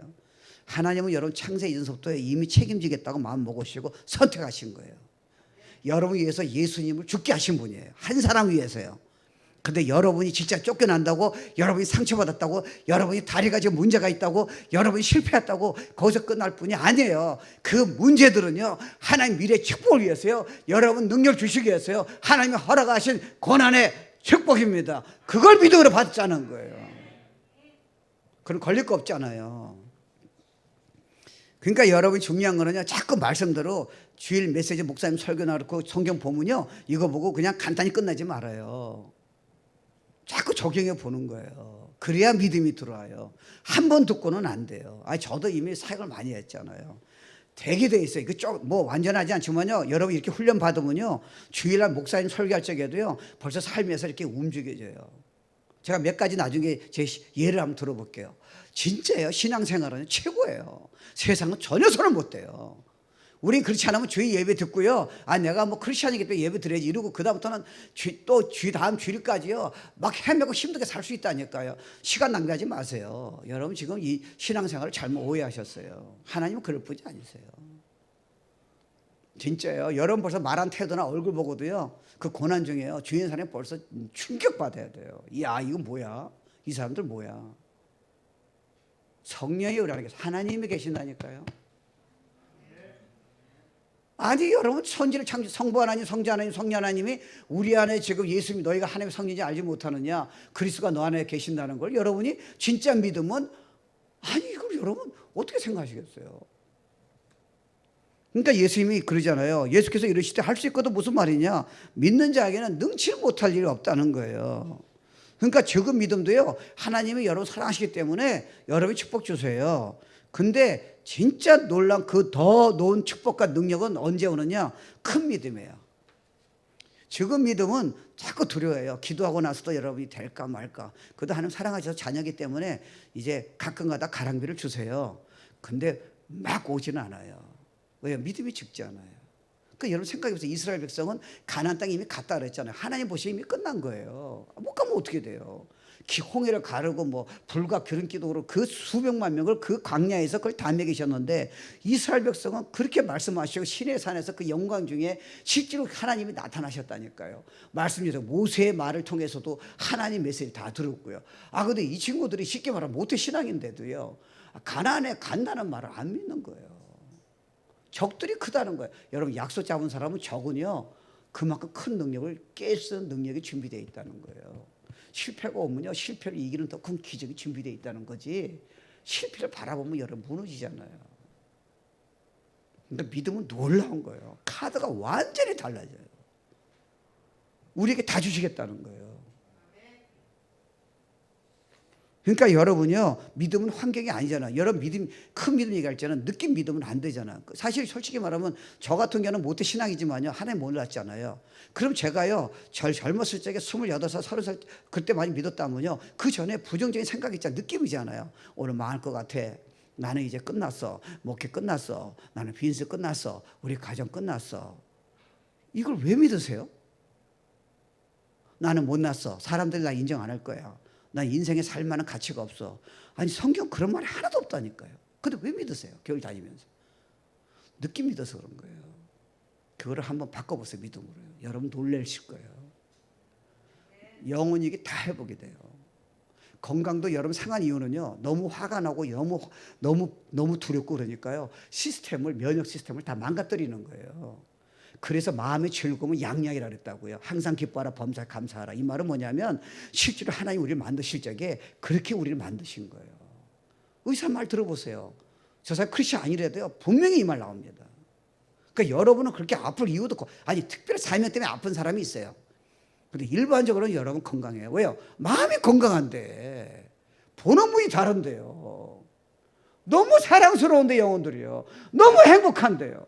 하나님은 여러분 창세 이전서부터 이미 책임지겠다고 마음 먹으시고 선택하신 거예요. 여러분 위해서 예수님을 죽게 하신 분이에요. 한 사람 위해서요. 근데 여러분이 진짜 쫓겨난다고, 여러분이 상처받았다고, 여러분이 다리가 지금 문제가 있다고, 여러분이 실패했다고 거기서 끝날 뿐이 아니에요. 그 문제들은요 하나님 미래 축복을 위해서요, 여러분 능력 주시기 위해서요, 하나님이 허락하신 고난의 축복입니다. 그걸 믿음으로 받자는 거예요. 그럼 걸릴 거 없잖아요. 그러니까 여러분이 중요한 거는요, 자꾸 말씀대로 주일 메시지 목사님 설교나 그렇고 성경 보면요 이거 보고 그냥 간단히 끝나지 말아요. 자꾸 적용해 보는 거예요. 그래야 믿음이 들어와요. 한 번 듣고는 안 돼요. 저도 이미 사역을 많이 했잖아요. 되게 돼 있어요. 뭐 완전하지 않지만요, 여러분 이렇게 훈련 받으면요 주일날 목사님 설교할 적에도요 벌써 삶에서 이렇게 움직여져요. 제가 몇 가지 나중에 제 예를 한번 들어볼게요. 진짜예요. 신앙생활은 최고예요. 세상은 전혀 손을 못 대요. 우린 그렇지 않으면 주일 예배 듣고요, 내가 뭐 크리스찬이기 때문에 예배 드려야지 이러고 그다음부터는 또 다음 주일까지요 막 헤매고 힘들게 살 수 있다니까요. 시간 낭비하지 마세요. 여러분 지금 이 신앙생활을 잘못 오해하셨어요. 하나님은 그럴 뿐이 아니세요. 진짜예요. 여러분 벌써 말한 태도나 얼굴 보고도요 그 고난 중에요 주위의 사람이 벌써 충격받아야 돼요. 야 이거 뭐야, 이 사람들 뭐야. 성령이 우리에게 하나님이 계신다니까요. 아니 여러분 천지를 창조 성부 하나님, 성자 하나님, 성령 하나님이 우리 안에 지금 예수님이 너희가 하나님의 성령인지 알지 못하느냐, 그리스도가 너 안에 계신다는 걸 여러분이 진짜 믿으면, 이걸 여러분 어떻게 생각하시겠어요? 그러니까 예수님이 그러잖아요. 예수께서 이러실 때 할 수 있거든 무슨 말이냐, 믿는 자에게는 능치 못할 일이 없다는 거예요. 그러니까 적은 믿음도요 하나님이 여러분 사랑하시기 때문에 여러분이 축복 주세요. 근데 진짜 놀란 그 더 놓은 축복과 능력은 언제 오느냐, 큰 믿음이에요. 적은 믿음은 자꾸 두려워해요. 기도하고 나서도 여러분이 될까 말까. 그래도 하나님 사랑하셔서 자녀이기 때문에 이제 가끔가다 가랑비를 주세요. 근데 막 오지는 않아요. 왜요? 믿음이 적지 않아요. 그러니까 여러분 생각해보세요. 이스라엘 백성은 가나안 땅에 이미 갔다 그랬잖아요. 하나님 보시면 이미 끝난 거예요. 못 가면 어떻게 돼요? 홍해를 가르고 뭐 불과 기름기도로 그 수백만 명을 그 광야에서 그걸 다 먹이셨는데, 이스라엘 백성은 그렇게 말씀하시고 시내 산에서 그 영광 중에 실제로 하나님이 나타나셨다니까요. 말씀드려서 모세의 말을 통해서도 하나님 메시지를 다 들었고요. 근데 이 친구들이 쉽게 말하면 모태 신앙인데도요 가나안에 간다는 말을 안 믿는 거예요. 적들이 크다는 거예요. 여러분 약속 잡은 사람은 적은요 그만큼 큰 능력을 깨쓰는 능력이 준비되어 있다는 거예요. 실패가 오면요 실패를 이기는 더 큰 기적이 준비되어 있다는 거지, 실패를 바라보면 여러분 무너지잖아요. 그러니까 믿음은 놀라운 거예요. 카드가 완전히 달라져요. 우리에게 다 주시겠다는 거예요. 그러니까 여러분요 믿음은 환경이 아니잖아요. 여러분 믿음, 큰 믿음 얘기할 때는 느낌 믿으면 안 되잖아요. 사실 솔직히 말하면 저 같은 경우는 모태 신앙이지만요 하나님 몰랐잖아요. 그럼 제가요 젊었을 적에 28살 30살 그때 많이 믿었다면요 그 전에 부정적인 생각이 있잖아요. 느낌이잖아요. 오늘 망할 것 같아, 나는 이제 끝났어, 목회 끝났어, 나는 빈스 끝났어, 우리 가정 끝났어. 이걸 왜 믿으세요? 나는 못났어, 사람들이 나 인정 안 할 거야, 난 인생에 살 만한 가치가 없어. 성경 그런 말이 하나도 없다니까요. 근데 왜 믿으세요? 교회 다니면서. 늦게 믿어서 그런 거예요. 그거를 한번 바꿔보세요. 믿음으로요. 여러분 놀라실 거예요. 영혼이 이게 다 회복이 돼요. 건강도 여러분 상한 이유는요, 너무 화가 나고 너무 두렵고 그러니까요, 면역 시스템을 다 망가뜨리는 거예요. 그래서 마음의 즐거움은 양양이라 그랬다고요. 항상 기뻐하라, 범사에 감사하라. 이 말은 뭐냐면 실제로 하나님 우리를 만드실 적에 그렇게 우리를 만드신 거예요. 의사 말 들어보세요. 저 사람 크리스천 아니래도요, 분명히 이 말 나옵니다. 그러니까 여러분은 그렇게 아플 이유도 없고, 아니 특별히 사명 때문에 아픈 사람이 있어요. 근데 일반적으로는 여러분 건강해요. 왜요? 마음이 건강한데 보는 분이 다른데요. 너무 사랑스러운데 영혼들이요. 너무 행복한데요.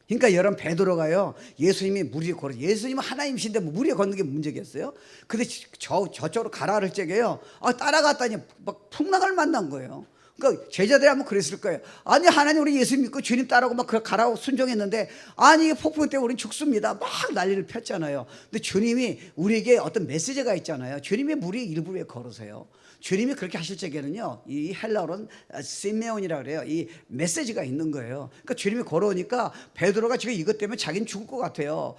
그러니까 여러분 베드로가요, 예수님이 물 위에 걸어, 예수님은 하나님이신데 뭐 물 위에 걷는 게 문제겠어요? 근데 저쪽으로 가라 할 적에요, 따라갔더니 막 풍랑을 만난 거예요. 그러니까 제자들이 한번 그랬을 거예요. 아니 하나님 우리 예수 믿고 주님 따라오고 막 가라고 순종했는데, 아니 폭풍 때문에 우리는 죽습니다. 막 난리를 폈잖아요. 근데 주님이 우리에게 어떤 메시지가 있잖아요. 주님의 물이 일부 위에 걸으세요. 주님이 그렇게 하실 적에는요, 이 헬라어로는 시메온이라 그래요. 이 메시지가 있는 거예요. 그러니까 주님이 걸어오니까 베드로가 지금 이것 때문에 자기는 죽을 것 같아요.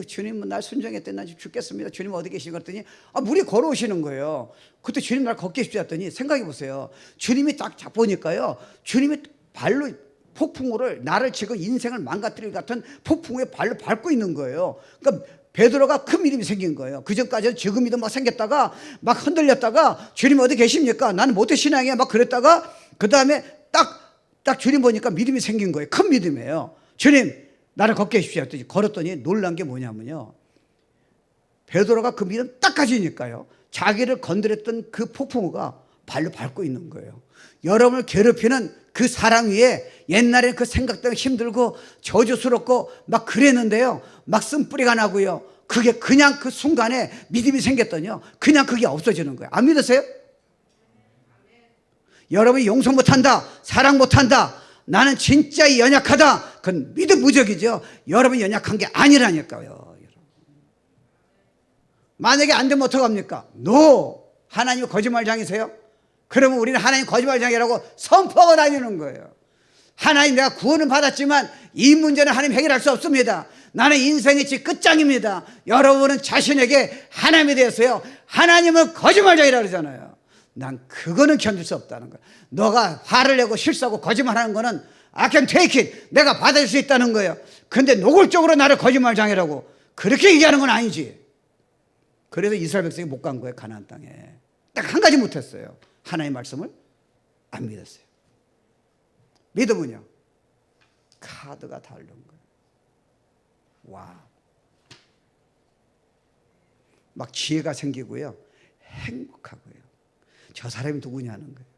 주님은 날 순종했더니 난 죽겠습니다. 주님 어디 계시고 그랬더니 물이 걸어오시는 거예요. 그때 주님 날 걷게 해주지 했더니, 생각해 보세요. 주님이 딱 보니까요, 주님이 발로 폭풍우를, 나를 지금 인생을 망가뜨릴 같은 폭풍우에 발로 밟고 있는 거예요. 그러니까 베드로가 큰 믿음이 생긴 거예요. 그 전까지는 적은 믿음 막 생겼다가 막 흔들렸다가, 주님 어디 계십니까? 나는 모태 신앙이야 막 그랬다가, 그 다음에 딱 주님 보니까 믿음이 생긴 거예요. 큰 믿음이에요. 주님 나를 걷게 해주십시오 했더니, 걸었더니 놀란 게 뭐냐면요, 베드로가 그 믿음 딱 가지니까요, 자기를 건드렸던 그 폭풍우가 발로 밟고 있는 거예요. 여러분을 괴롭히는 그 사랑 위에 옛날에 그 생각 때문에 힘들고 저주스럽고 막 그랬는데요, 막 쓴뿌리가 나고요, 그게 그냥 그 순간에 믿음이 생겼더니요, 그냥 그게 없어지는 거예요. 안 믿으세요? 여러분이 용서 못한다, 사랑 못한다, 나는 진짜 연약하다, 그건 믿음 무적이죠. 여러분이 연약한 게 아니라니까요. 만약에 안 되면 어떡합니까? 하나님 거짓말장이세요? 그러면 우리는 하나님 거짓말장이라고 선포하고 다니는 거예요. 하나님 내가 구원은 받았지만 이 문제는 하나님 해결할 수 없습니다. 나는 인생의 끝장입니다. 여러분은 자신에게 하나님에 대해서요, 하나님은 거짓말장이라고 그러잖아요. 난 그거는 견딜 수 없다는 거예요. 너가 화를 내고 실수하고 거짓말하는 거는 I can take it, 내가 받아줄 수 있다는 거예요. 근데 노골적으로 나를 거짓말장이라고 그렇게 얘기하는 건 아니지. 그래서 이스라엘 백성이 못 간 거예요. 가나안 땅에 딱 한 가지 못했어요. 하나님의 말씀을 안 믿었어요. 믿음은요, 카드가 다른 거예요. 와, 막 지혜가 생기고요, 행복하고요. 저 사람이 누구냐는 거예요.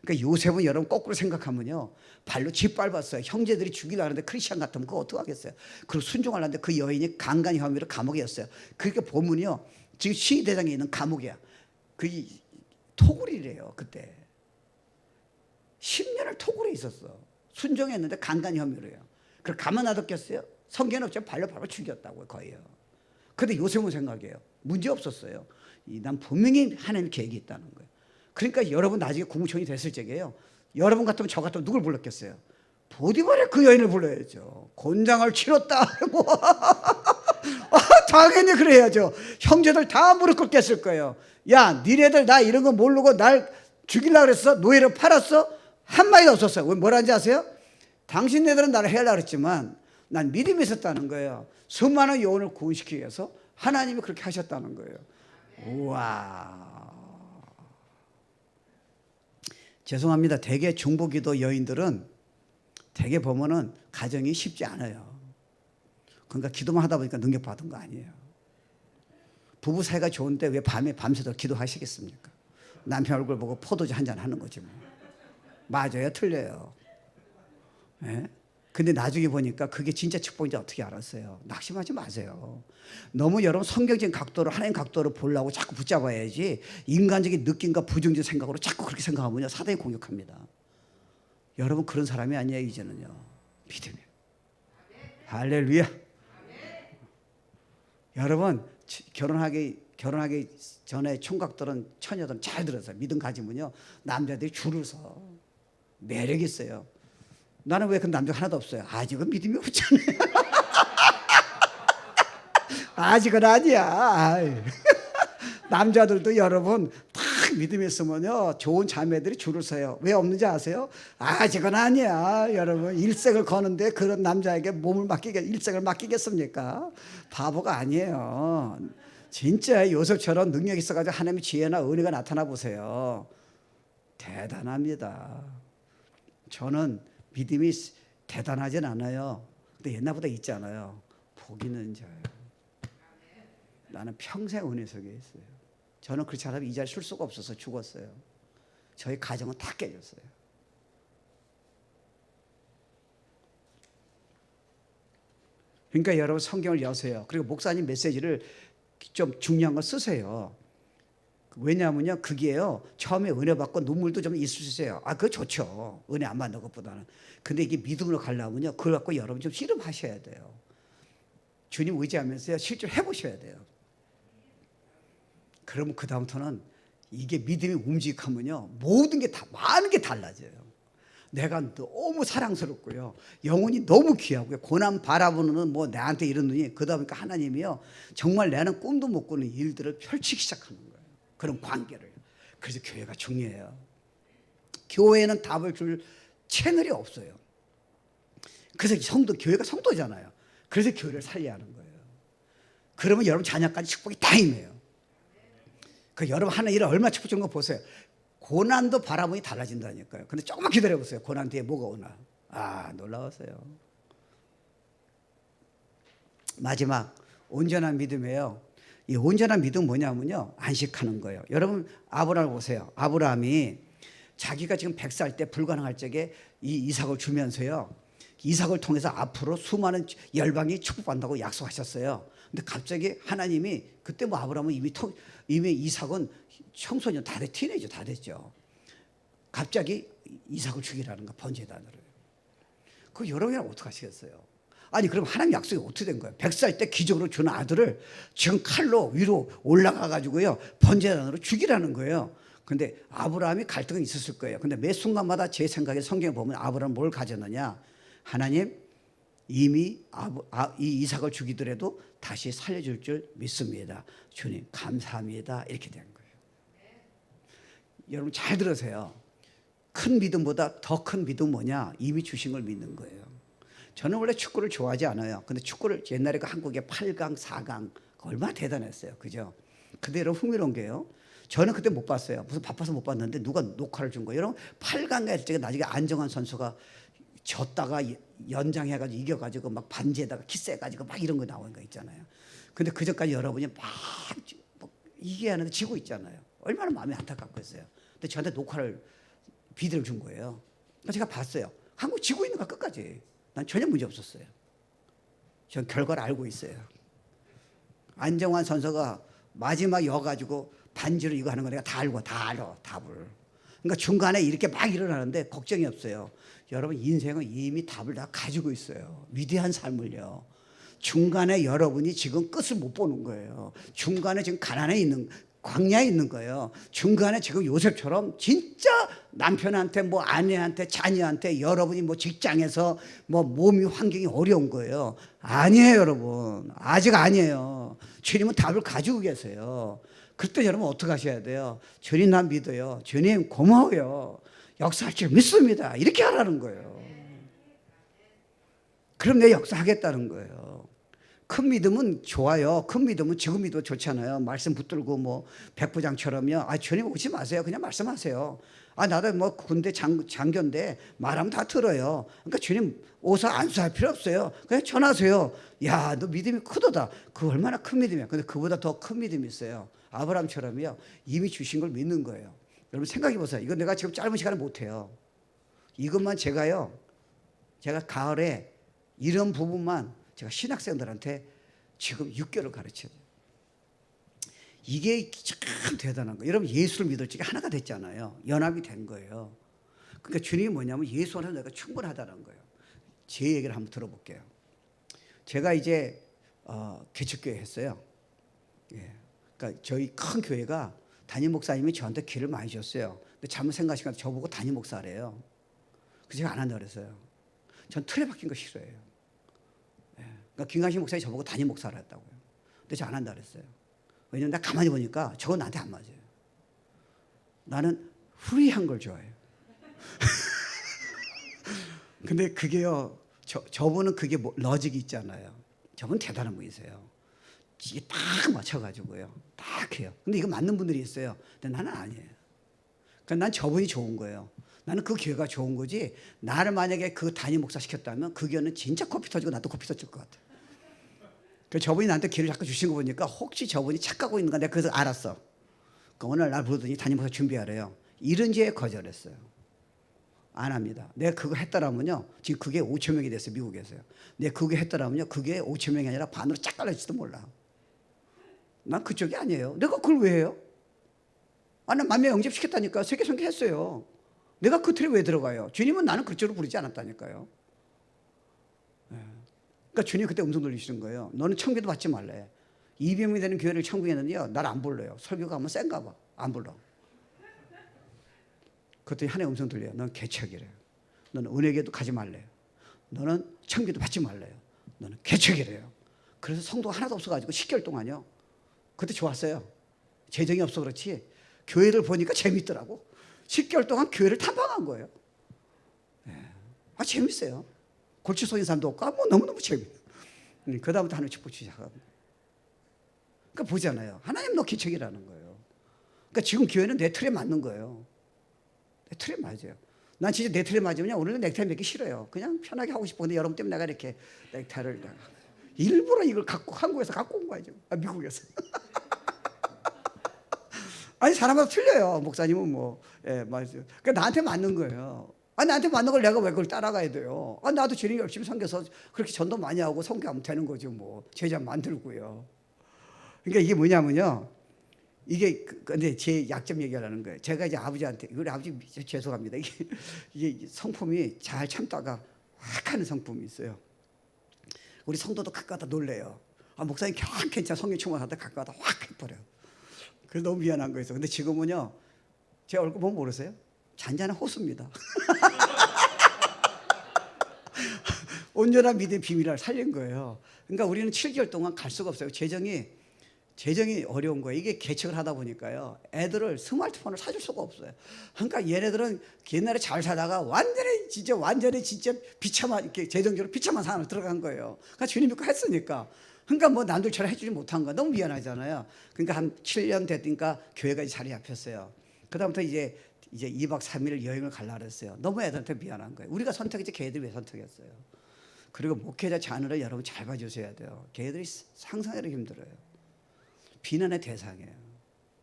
그러니까 요셉은 여러분 거꾸로 생각하면요, 발로 짓밟았어요. 형제들이 죽이려 하는데 크리스찬 같으면 그거 어떡하겠어요. 그리고 순종하려는데 그 여인이 강간 혐의로 감옥이었어요. 그러니까 보면요, 지금 시대장에 있는 감옥이야. 그 토굴이래요. 그때 10년을 토굴에 있었어. 순종했는데 강간 혐의로요. 그걸 가만 놔뒀겠어요? 성경은 없지만 발로 밟아 죽였다고요, 거의요. 근데 요셉은 생각해요, 문제 없었어요. 난 분명히 하나님 계획이 있다는 거예요. 그러니까 여러분 나중에 국무총리 됐을 적에요, 여러분 같으면 저 같으면 누굴 불렀겠어요? 보디발의 그 여인을 불러야죠. 곤장을 치렀다. 당연히 그래야죠. 형제들 다 무릎 꿇겠을 거예요. 야, 니네들 나 이런 거 모르고 날 죽이려고 그랬어? 노예로 팔았어? 한마디도 없었어요. 왜 뭐라는지 아세요? 당신네들은 나를 해하려고 그랬지만 난 믿음이 있었다는 거예요. 수많은 영혼을 구원시키기 위해서 하나님이 그렇게 하셨다는 거예요. 우와. 죄송합니다. 대개 중보기도 여인들은 대개 보면은 가정이 쉽지 않아요. 그러니까 기도만 하다 보니까 능력 받은 거 아니에요. 부부 사이가 좋은데 왜 밤새도록 기도하시겠습니까? 남편 얼굴 보고 포도주 한잔 하는 거지 뭐. 맞아요, 틀려요. 예? 근데 나중에 보니까 그게 진짜 축복인지 어떻게 알았어요? 낙심하지 마세요. 너무 여러분 성경적인 각도로, 하나님 각도로 보려고 자꾸 붙잡아야지, 인간적인 느낌과 부정적 생각으로 자꾸 그렇게 생각하면요, 사단이 공격합니다. 여러분 그런 사람이 아니에요. 이제는요, 믿음이에요. 할렐루야. 여러분 결혼하기 결혼하기 전에 총각들은 처녀들은 잘 들었어요. 믿음 가지면요 남자들이 줄을 서. 매력 있어요. 나는 왜 그 남자 하나도 없어요? 아직은 믿음이 없잖아요. 아직은 아니야. 아이. 남자들도 여러분 딱 믿음이 있으면요 좋은 자매들이 줄을 서요. 왜 없는지 아세요? 아직은 아니야. 여러분 일생을 거는데 그런 남자에게 몸을 일생을 맡기겠습니까? 바보가 아니에요. 진짜 요셉처럼 능력 있어가지고 하나님의 지혜나 은혜가 나타나 보세요. 대단합니다. 저는 믿음이 대단하진 않아요. 근데 옛날보다 있지 않아요. 복 있는 자예요. 나는 평생 은혜 속에 있어요. 저는 그렇지 않으면 이 자리에 설 수가 없어서 죽었어요. 저희 가정은 다 깨졌어요. 그러니까 여러분 성경을 여세요. 그리고 목사님 메시지를 좀 중요한 거 쓰세요. 왜냐하면요 그게요 처음에 은혜 받고 눈물도 좀 있을 수 있어요. 그거 좋죠. 은혜 안 받는 것보다는. 근데 이게 믿음으로 가려면요 그걸 갖고 여러분 좀 씨름하셔야 돼요. 주님 의지하면서요 실제로 해보셔야 돼요. 그러면 그 다음부터는 이게 믿음이 움직이면요 모든 게 다 많은 게 달라져요. 내가 너무 사랑스럽고요 영혼이 너무 귀하고요 고난 바라보는 뭐 나한테 이런 눈이 그러다 보니까 하나님이요 정말 나는 꿈도 못 꾸는 일들을 펼치기 시작하는 거예요. 그런 관계를. 그래서 교회가 중요해요. 교회는 답을 줄 채널이 없어요. 그래서 교회가 성도잖아요. 그래서 교회를 살려야 하는 거예요. 그러면 여러분 자녀까지 축복이 다 임해요. 그 여러분 하는 일을 얼마나 축복 주는 거 보세요. 고난도 바라보니 달라진다니까요. 근데 조금만 기다려보세요. 고난 뒤에 뭐가 오나. 놀라웠어요. 마지막 온전한 믿음이에요. 이 온전한 믿음 뭐냐면요 안식하는 거예요. 여러분 아브라함을 보세요. 아브라함이 자기가 지금 100살 때 불가능할 적에 이 이삭을 주면서요 이삭을 통해서 앞으로 수많은 열방이 축복받는다고 약속하셨어요. 근데 갑자기 하나님이 그때 뭐 아브라함은 이미 이삭은 청소년 다 티네이저 다 됐죠. 갑자기 이삭을 죽이라는 거 번제단으로. 그 여러분이랑 어떻게 하시겠어요? 아니 그럼 하나님 약속이 어떻게 된 거예요? 100살 때 기적으로 준 아들을 지금 칼로 위로 올라가 가지고요 번제단으로 죽이라는 거예요. 근데 아브라함이 갈등은 있었을 거예요. 근데 매 순간마다 제 생각에 성경에 보면 아브라함은 뭘 가졌느냐? 하나님 이미 이 이삭을 죽이더라도 다시 살려줄 줄 믿습니다. 주님 감사합니다. 이렇게 된 거예요. 여러분 잘 들으세요. 큰 믿음보다 더 큰 믿음 뭐냐? 이미 주신 걸 믿는 거예요. 저는 원래 축구를 좋아하지 않아요. 근데 축구를 옛날에 그 한국의 8강, 4강 얼마나 대단했어요. 그죠? 근데 여러분 흥미로운 게요. 저는 그때 못 봤어요. 무슨 바빠서 못 봤는데 누가 녹화를 준 거예요. 여러분 8강 갈 때 나중에 안정환 선수가 졌다가 연장해가지고 이겨가지고 막 반지에다가 키스해가지고 막 이런 거 나오는 거 있잖아요. 근데 그전까지 여러분이 막 이게 하는데 지고 있잖아요. 얼마나 마음이 안타깝겠어요. 근데 저한테 비디오를 준 거예요. 그래서 제가 봤어요. 한국 지고 있는 거 끝까지. 난 전혀 문제 없었어요. 전 결과를 알고 있어요. 안정환 선수가 마지막 여가지고 반지로 이거 하는 거 내가 다 알아 답을. 그러니까 중간에 이렇게 막 일어나는데 걱정이 없어요. 여러분 인생은 이미 답을 다 가지고 있어요. 위대한 삶을요. 중간에 여러분이 지금 끝을 못 보는 거예요. 중간에 지금 광야에 있는 거예요. 중간에 지금 요셉처럼 진짜 남편한테 뭐 아내한테 자녀한테 여러분이 뭐 직장에서 뭐 몸이 환경이 어려운 거예요. 아니에요 여러분. 아직 아니에요. 주님은 답을 가지고 계세요. 그때 여러분 어떻게 하셔야 돼요? 주님 나 믿어요. 주님 고마워요. 역사할 줄 믿습니다. 이렇게 하라는 거예요. 그럼 내 역사하겠다는 거예요. 큰 믿음은 좋아요. 큰 믿음은 지금 믿어도 좋잖아요. 말씀 붙들고 뭐 백부장처럼요. 주님 오지 마세요. 그냥 말씀하세요. 나도 뭐 군대 장교인데 말하면 다 들어요. 그러니까 주님 오서 안수할 필요 없어요. 그냥 전하세요. 야, 너 믿음이 크도다. 그 얼마나 큰 믿음이야. 근데 그보다 더 큰 믿음이 있어요. 아브라함처럼요. 이미 주신 걸 믿는 거예요. 여러분 생각해 보세요. 이거 내가 지금 짧은 시간에 못 해요. 이것만 제가 가을에 이런 부분만 제가 신학생들한테 지금 6개월을 가르쳐요. 이게 참 대단한 거예요. 여러분 예수를 믿을 적에 하나가 됐잖아요. 연합이 된 거예요. 그러니까 주님이 뭐냐면 예수 안에서 내가 충분하다는 거예요. 제 얘기를 한번 들어볼게요. 제가 이제 개척교회 했어요. 예. 그러니까 저희 큰 교회가 담임 목사님이 저한테 기회를 많이 줬어요. 근데 잘못 생각하시니까 저보고 담임 목사래요. 그래서 제가 안 한다 그랬어요. 전 틀에 박힌 거 싫어해요. 예. 그러니까 김강식 목사님이 저보고 담임 목사라 했다고요. 근데 저 안 한다 그랬어요. 왜냐면 내가 가만히 보니까 저건 나한테 안 맞아요. 나는 프리한 걸 좋아해요. 근데 그게요, 저분은 그게 뭐 러직이 있잖아요. 저분 대단한 분이세요. 이게 딱 맞춰가지고요, 딱 해요. 근데 이거 맞는 분들이 있어요. 근데 나는 아니에요. 그러니까 난 저분이 좋은 거예요. 나는 그 기회가 좋은 거지. 나를 만약에 그 담임 목사 시켰다면 그 기회는 진짜 코피 터지고 나도 코피 터질 것 같아. 그 저분이 나한테 기회를 자꾸 주신 거 보니까 혹시 저분이 착각하고 있는가 내가 그래서 알았어. 그러니까 오늘 날 부르더니 담임 목사 준비하래요. 이런 지에 거절했어요. 안 합니다. 내가 그거 했더라면요, 지금 그게 5천 명이 됐어요, 미국에서요. 내가 그거 했더라면요, 그게 5천 명이 아니라 반으로 쫙 갈라질지도 몰라. 난 그쪽이 아니에요. 내가 그걸 왜 해요? 난 만명 영접시켰다니까요. 세계 선교했어요. 내가 그 틀에 왜 들어가요? 주님은 나는 그쪽으로 부르지 않았다니까요. 그러니까 주님 그때 음성 돌리시는 거예요. 너는 청교도 받지 말래. 200명이 되는 교회를 청구했는데요, 날 안 불러요. 설교가 하면 센가 봐. 안 불러. 그랬더니 하나의 음성 들려요. 너는 개척이래요. 너는 은혜교도 가지 말래요. 너는 청교도 받지 말래요. 너는 개척이래요. 그래서 성도가 하나도 없어가지고 10개월 동안요, 그때 좋았어요. 재정이 없어 그렇지 교회를 보니까 재밌더라고. 10개월 동안 교회를 탐방한 거예요. 재밌어요. 골치 쏘인 사람도 없고 뭐 너무너무 재밌어요. 그 다음부터 하나님 축복 시작하는 거예요. 그러니까 보잖아요. 하나님 너 개척이라는 거예요. 그러니까 지금 교회는 내 틀에 맞는 거예요. 내 틀에 맞아요. 난 진짜 내 틀에 맞으면 오늘은 넥타이 맺기 싫어요. 그냥 편하게 하고 싶어. 근데 여러분 때문에 내가 이렇게 넥타이를 일부러 이걸 갖고 한국에서 갖고 온 거야 지금. 미국에서. 아니 사람마다 틀려요. 목사님은 뭐, 예, 맞아요. 그러니까 나한테 맞는 거예요. 나한테 맞는 걸 내가 왜 그걸 따라가야 돼요? 나도 주님 열심히 섬겨서 그렇게 전도 많이 하고 섬겨하면 되는 거죠 뭐. 제자 만들고요. 그러니까 이게 뭐냐면요, 이게 근데 제 약점 얘기하라는 거예요. 제가 이제 아버지한테, 우리 아버지 죄송합니다. 이게 성품이 잘 참다가 확 하는 성품이 있어요. 우리 성도도 가끔가다 놀래요. 목사님 괜찮아 성경 충만하다 가끔가다 확 해버려요. 그래서 너무 미안한 거였어. 근데 지금은요, 제 얼굴 보면 모르세요? 잔잔한 호수입니다. 온전한 믿음의 비밀을 살린 거예요. 그러니까 우리는 7개월 동안 갈 수가 없어요. 재정이 어려운 거예요. 이게 개척을 하다 보니까요, 애들을 스마트폰을 사줄 수가 없어요. 그러니까 얘네들은 옛날에 잘 살다가 완전히 진짜 비참한, 이렇게 재정적으로 비참한 상황을 들어간 거예요. 그러니까 주님 믿고 했으니까. 그러니까 뭐 남들처럼 해주지 못한 거 너무 미안하잖아요. 그러니까 한 7년 됐으니까 교회가 자리 잡혔어요. 그다음부터 이제 2박 3일 여행을 가려고 했어요. 너무 애들한테 미안한 거예요. 우리가 선택했지 걔들이 왜 선택했어요? 그리고 목회자 자녀를 여러분 잘 봐주셔야 돼요. 걔들이 상상하기 힘들어요. 비난의 대상이에요.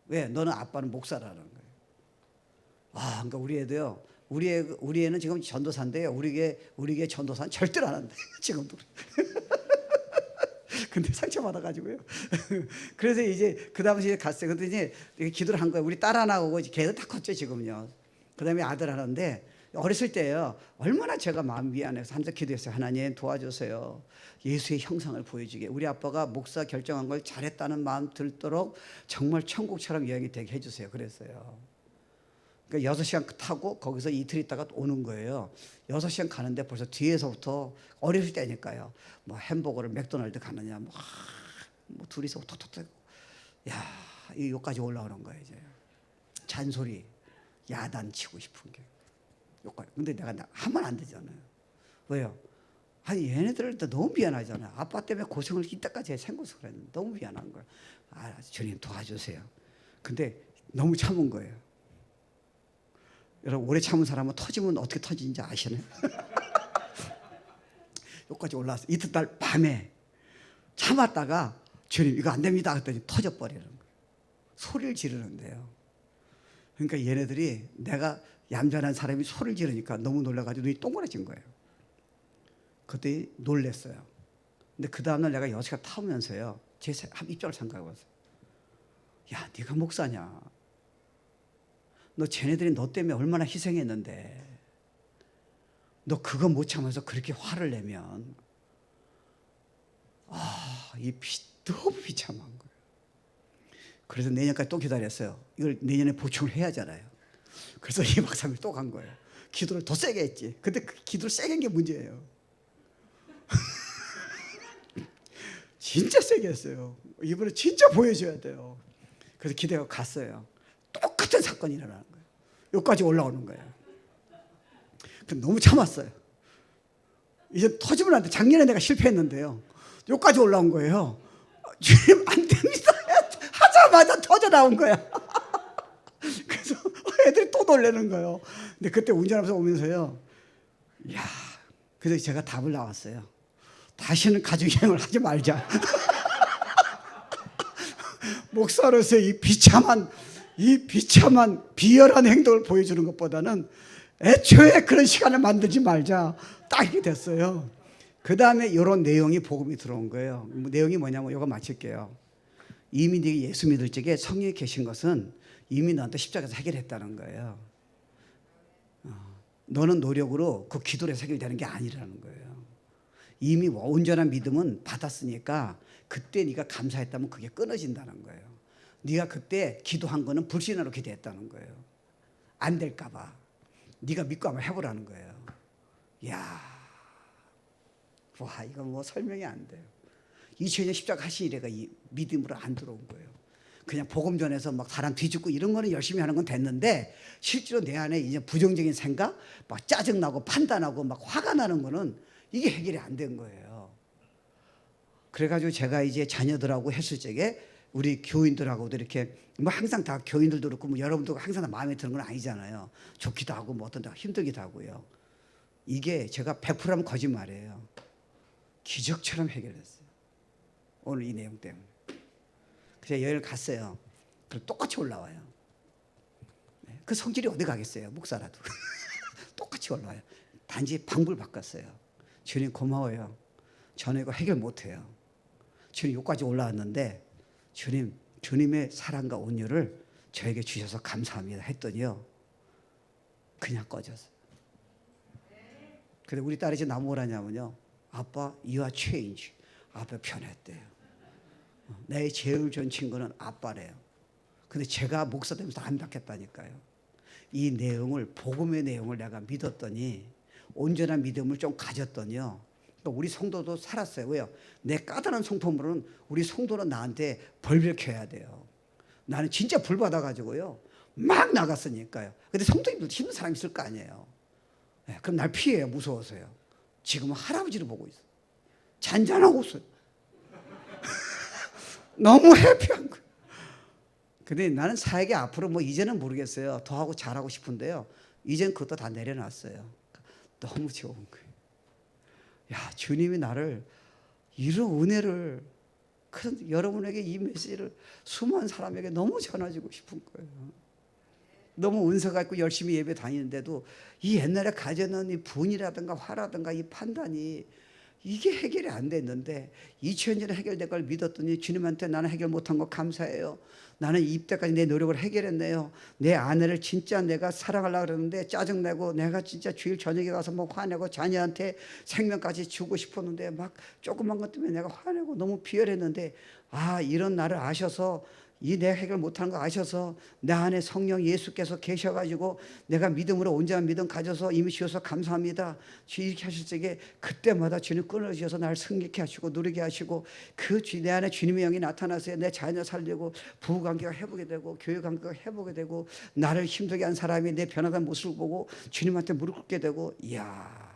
왜? 너는 아빠는 목사라는 거예요. 그러니까 우리 애도요, 우리 애는 지금 전도사인데요, 우리 애 전도사는 절대로 안 한대 지금도. 근데 상처받아가지고요. 그래서 이제 그 당시에 갔어요. 근데 이제 기도를 한 거예요. 우리 딸 하나 오고 걔들 다 컸죠 지금요. 그다음에 아들 하나인데, 어렸을 때요, 얼마나 제가 마음 미안해서 항상 기도했어요. 하나님 도와주세요. 예수의 형상을 보여주게. 우리 아빠가 목사 결정한 걸 잘했다는 마음 들도록 정말 천국처럼 여행이 되게 해주세요. 그랬어요. 그러니까 6시간 타고 거기서 이틀 있다가 오는 거예요. 6시간 가는데 벌써 뒤에서부터, 어렸을 때니까요, 뭐 햄버거를 맥도날드 가느냐, 뭐 둘이서 톡톡톡, 여기까지 올라오는 거예요. 이제 잔소리, 야단치고 싶은 게. 근데 내가 하면 안 되잖아요. 왜요? 얘네들 너무 미안하잖아요. 아빠 때문에 고생을 이때까지 생고서 그랬는데 너무 미안한 거예요. 주님 도와주세요. 근데 너무 참은 거예요. 여러분, 오래 참은 사람은 터지면 어떻게 터지는지 아시나요? 여기까지 올라왔어요. 이튿날 밤에 참았다가 주님 이거 안 됩니다 그랬더니 터져버리는 거예요. 소리를 지르는데요. 그러니까 얘네들이, 내가 얌전한 사람이 소리를 지르니까 너무 놀라가지고 눈이 동그래진 거예요. 그때 놀랬어요. 근데 그 다음날 내가 6시간 타면서요, 제 입장을 생각해봤어요. 네가 목사냐? 너 쟤네들이 너 때문에 얼마나 희생했는데 너 그거 못 참아서 그렇게 화를 내면 너무 비참한 거예요. 그래서 내년까지 또 기다렸어요. 이걸 내년에 보충을 해야 하잖아요. 그래서 2박 3일 또 간 거예요. 기도를 더 세게 했지. 근데 그 기도를 세게 한 게 문제예요. 진짜 세게 했어요. 이번에 진짜 보여줘야 돼요. 그래서 기대하고 갔어요. 똑같은 사건이 일어나는 거예요. 여기까지 올라오는 거예요. 너무 참았어요. 이제 터지면 안 돼. 작년에 내가 실패했는데요. 여기까지 올라온 거예요. 주님 안 됩니다. 하자마자 터져 나온 거야. 그래서 애들이 또 놀라는 거예요. 근데 그때 운전하면서 오면서요. 야, 그래서 제가 답을 나왔어요. 다시는 가족여행을 하지 말자. 목사로서 이 비참한 비열한 행동을 보여주는 것보다는 애초에 그런 시간을 만들지 말자. 딱 이렇게 됐어요. 그 다음에 이런 내용이 복음이 들어온 거예요. 내용이 뭐냐면 이거 마칠게요. 이미 네가 예수 믿을 적에 성령이 계신 것은 이미 너한테 십자가에서 해결했다는 거예요. 너는 노력으로 그 기도로 해결되는 게 아니라는 거예요. 이미 온전한 믿음은 받았으니까 그때 네가 감사했다면 그게 끊어진다는 거예요. 네가 그때 기도한 거는 불신으로 기도했다는 거예요. 안 될까 봐. 네가 믿고 한번 해보라는 거예요. 이야, 와, 이건 뭐 설명이 안 돼요. 2000년 십자가 하신 이래가 이 믿음으로 안 들어온 거예요. 그냥 복음 전해서 막 사람 뒤집고 이런 거는 열심히 하는 건 됐는데 실제로 내 안에 이제 부정적인 생각, 막 짜증나고 판단하고 막 화가 나는 거는 이게 해결이 안 된 거예요. 그래가지고 제가 이제 자녀들하고 했을 적에 우리 교인들하고도 이렇게 뭐 항상 다 교인들도 그렇고 뭐 여러분도 항상 다 마음에 드는 건 아니잖아요. 좋기도 하고 뭐 어떤 데 힘들기도 하고요. 이게 제가 100%하면 거짓말이에요. 기적처럼 해결됐어요. 오늘 이 내용 때문에. 그래서 여행을 갔어요. 그럼 똑같이 올라와요. 그 성질이 어디 가겠어요. 목사라도. 똑같이 올라와요. 단지 방법을 바꿨어요. 주님 고마워요. 저는 이거 해결 못해요. 주님 여기까지 올라왔는데 주님의 사랑과 온유를 저에게 주셔서 감사합니다 했더니요. 그냥 꺼졌어요. 근데 우리 딸이 이제 나보고 뭐라냐면요. 아빠, you are change. 아빠 변했대요. 내 제일 좋은 친구는 아빠래요. 근데 제가 목사 되면서 안 바뀌었다니까요. 이 내용을, 복음의 내용을 내가 믿었더니 온전한 믿음을 좀 가졌더니요. 그러니까 우리 성도도 살았어요. 왜요? 내 까다로운 성품으로는 우리 성도는 나한테 벌 켜야 돼요. 나는 진짜 불 받아가지고요. 막 나갔으니까요. 근데 성도님들도 힘든 사람이 있을 거 아니에요. 네, 그럼 날 피해요. 무서워서요. 지금은 할아버지를 보고 있어요. 잔잔하고 있어요. 너무 해피한 거예요. 근데 나는 사역에 앞으로 뭐 이제는 모르겠어요. 더 하고 잘하고 싶은데요. 이젠 그것도 다 내려놨어요. 너무 좋은 거예요. 야, 주님이 나를 이런 은혜를 여러분에게 이 메시지를 수많은 사람에게 너무 전해주고 싶은 거예요. 너무 은사가 있고 열심히 예배 다니는데도 이 옛날에 가졌는 이 분이라든가 화라든가 이 판단이 이게 해결이 안 됐는데 2000년에 해결될 걸 믿었더니 주님한테 나는 해결 못한 거 감사해요. 나는 이때까지 내 노력을 해결했네요. 내 아내를 진짜 내가 사랑하려고 그러는데 짜증내고 내가 진짜 주일 저녁에 가서 뭐 화내고 자녀한테 생명까지 주고 싶었는데 막 조그만 것 때문에 내가 화내고 너무 비열했는데 아, 이런 나를 아셔서 이 내 해결 못하는 거 아셔서 내 안에 성령 예수께서 계셔가지고 내가 믿음으로 온전한 믿음 가져서 이미 주셔서 감사합니다. 주 이렇게 하실 적에 그때마다 주님 끊어주셔서 나를 승리케 하시고 누리게 하시고 내 안에 주님의 영이 나타나서 내 자녀 살리고 부부관계가 회복이 되고 교회관계가 회복이 되고 나를 힘들게 한 사람이 내 변화된 모습을 보고 주님한테 무릎 꿇게 되고 이야.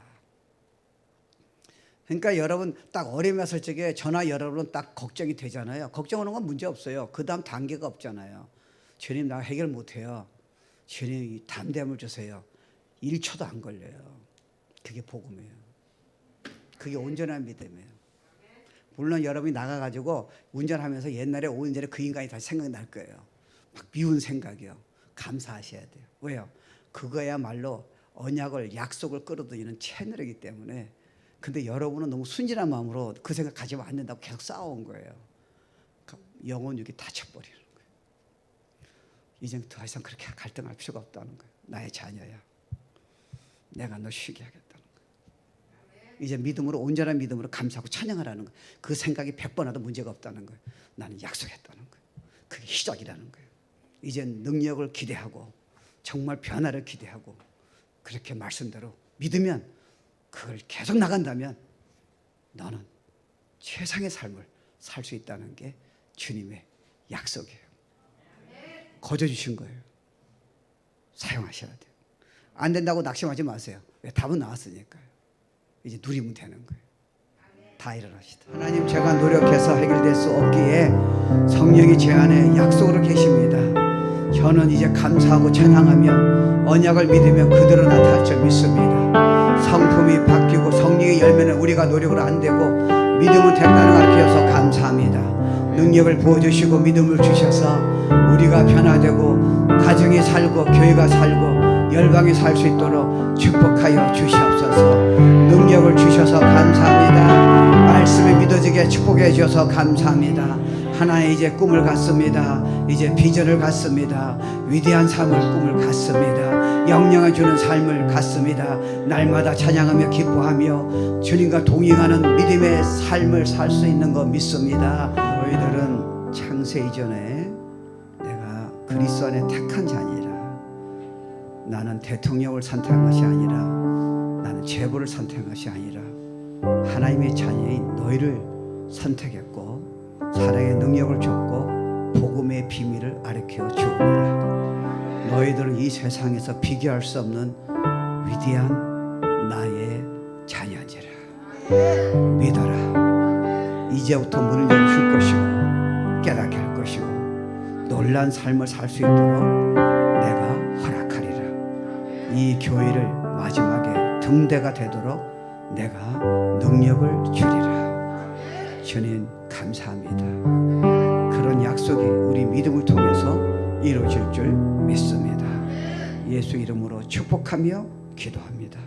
그러니까 여러분 딱 어려움이 왔을 적에 저나 여러분은 딱 걱정이 되잖아요. 걱정하는 건 문제 없어요. 그 다음 단계가 없잖아요. 주님 나 해결 못해요. 주님 담대함을 주세요. 1초도 안 걸려요. 그게 복음이에요. 그게 온전한 믿음이에요. 물론 여러분이 나가가지고 운전하면서 옛날에 5년 전에 그 인간이 다시 생각이 날 거예요. 막 미운 생각이요. 감사하셔야 돼요. 왜요? 그거야말로 언약을 약속을 끌어들이는 채널이기 때문에 근데 여러분은 너무 순진한 마음으로 그 생각 가지면 안 된다고 계속 싸워온 거예요. 영혼육이 다쳐버리는 거예요. 이젠 더 이상 그렇게 갈등할 필요가 없다는 거예요. 나의 자녀야. 내가 너 쉬게 하겠다는 거예요. 이제 믿음으로 온전한 믿음으로 감사하고 찬양하라는 거예요. 그 생각이 100번 와도 문제가 없다는 거예요. 나는 약속했다는 거예요. 그게 시작이라는 거예요. 이제 능력을 기대하고 정말 변화를 기대하고 그렇게 말씀대로 믿으면 그걸 계속 나간다면 너는 최상의 삶을 살 수 있다는 게 주님의 약속이에요. 거저 주신 거예요. 사용하셔야 돼요. 안 된다고 낙심하지 마세요. 왜? 답은 나왔으니까요. 이제 누리면 되는 거예요. 다 일어나시다. 하나님, 제가 노력해서 해결될 수 없기에 성령이 제 안에 약속으로 계십니다. 저는 이제 감사하고 찬양하며 언약을 믿으면 그대로 나타날 줄 믿습니다. 성품이 바뀌고 성령의 열매는 우리가 노력으로 안 되고 믿음은 된다는 걸 가르쳐서 감사합니다. 능력을 부어주시고 믿음을 주셔서 우리가 변화되고 가정이 살고 교회가 살고 열방이 살 수 있도록 축복하여 주시옵소서. 능력을 주셔서 감사합니다. 말씀이 믿어지게 축복해 주셔서 감사합니다. 하나의 이제 꿈을 갖습니다. 이제 비전을 갖습니다. 위대한 삶을 꿈을 갖습니다. 영향을 주는 삶을 갖습니다. 날마다 찬양하며 기뻐하며 주님과 동행하는 믿음의 삶을 살 수 있는 거 믿습니다. 너희들은 창세 이전에 내가 그리스도 안에 택한 자니라. 나는 대통령을 선택한 것이 아니라 나는 제보를 선택한 것이 아니라 하나님의 자녀인 너희를 선택했고 사랑의 능력을 줬고 복음의 비밀을 가르쳐 주오니라. 너희들은 이 세상에서 비교할 수 없는 위대한 나의 자녀지라. 믿어라. 이제부터 문을 열어줄 것이고 깨닫게 할 것이고 놀란 삶을 살 수 있도록 내가 허락하리라. 이 교회를 마지막에 등대가 되도록 내가 능력을 주리라. 주님 감사합니다. 그런 약속이 우리 믿음을 통해서 이루어질 줄 믿습니다. 예수 이름으로 축복하며 기도합니다.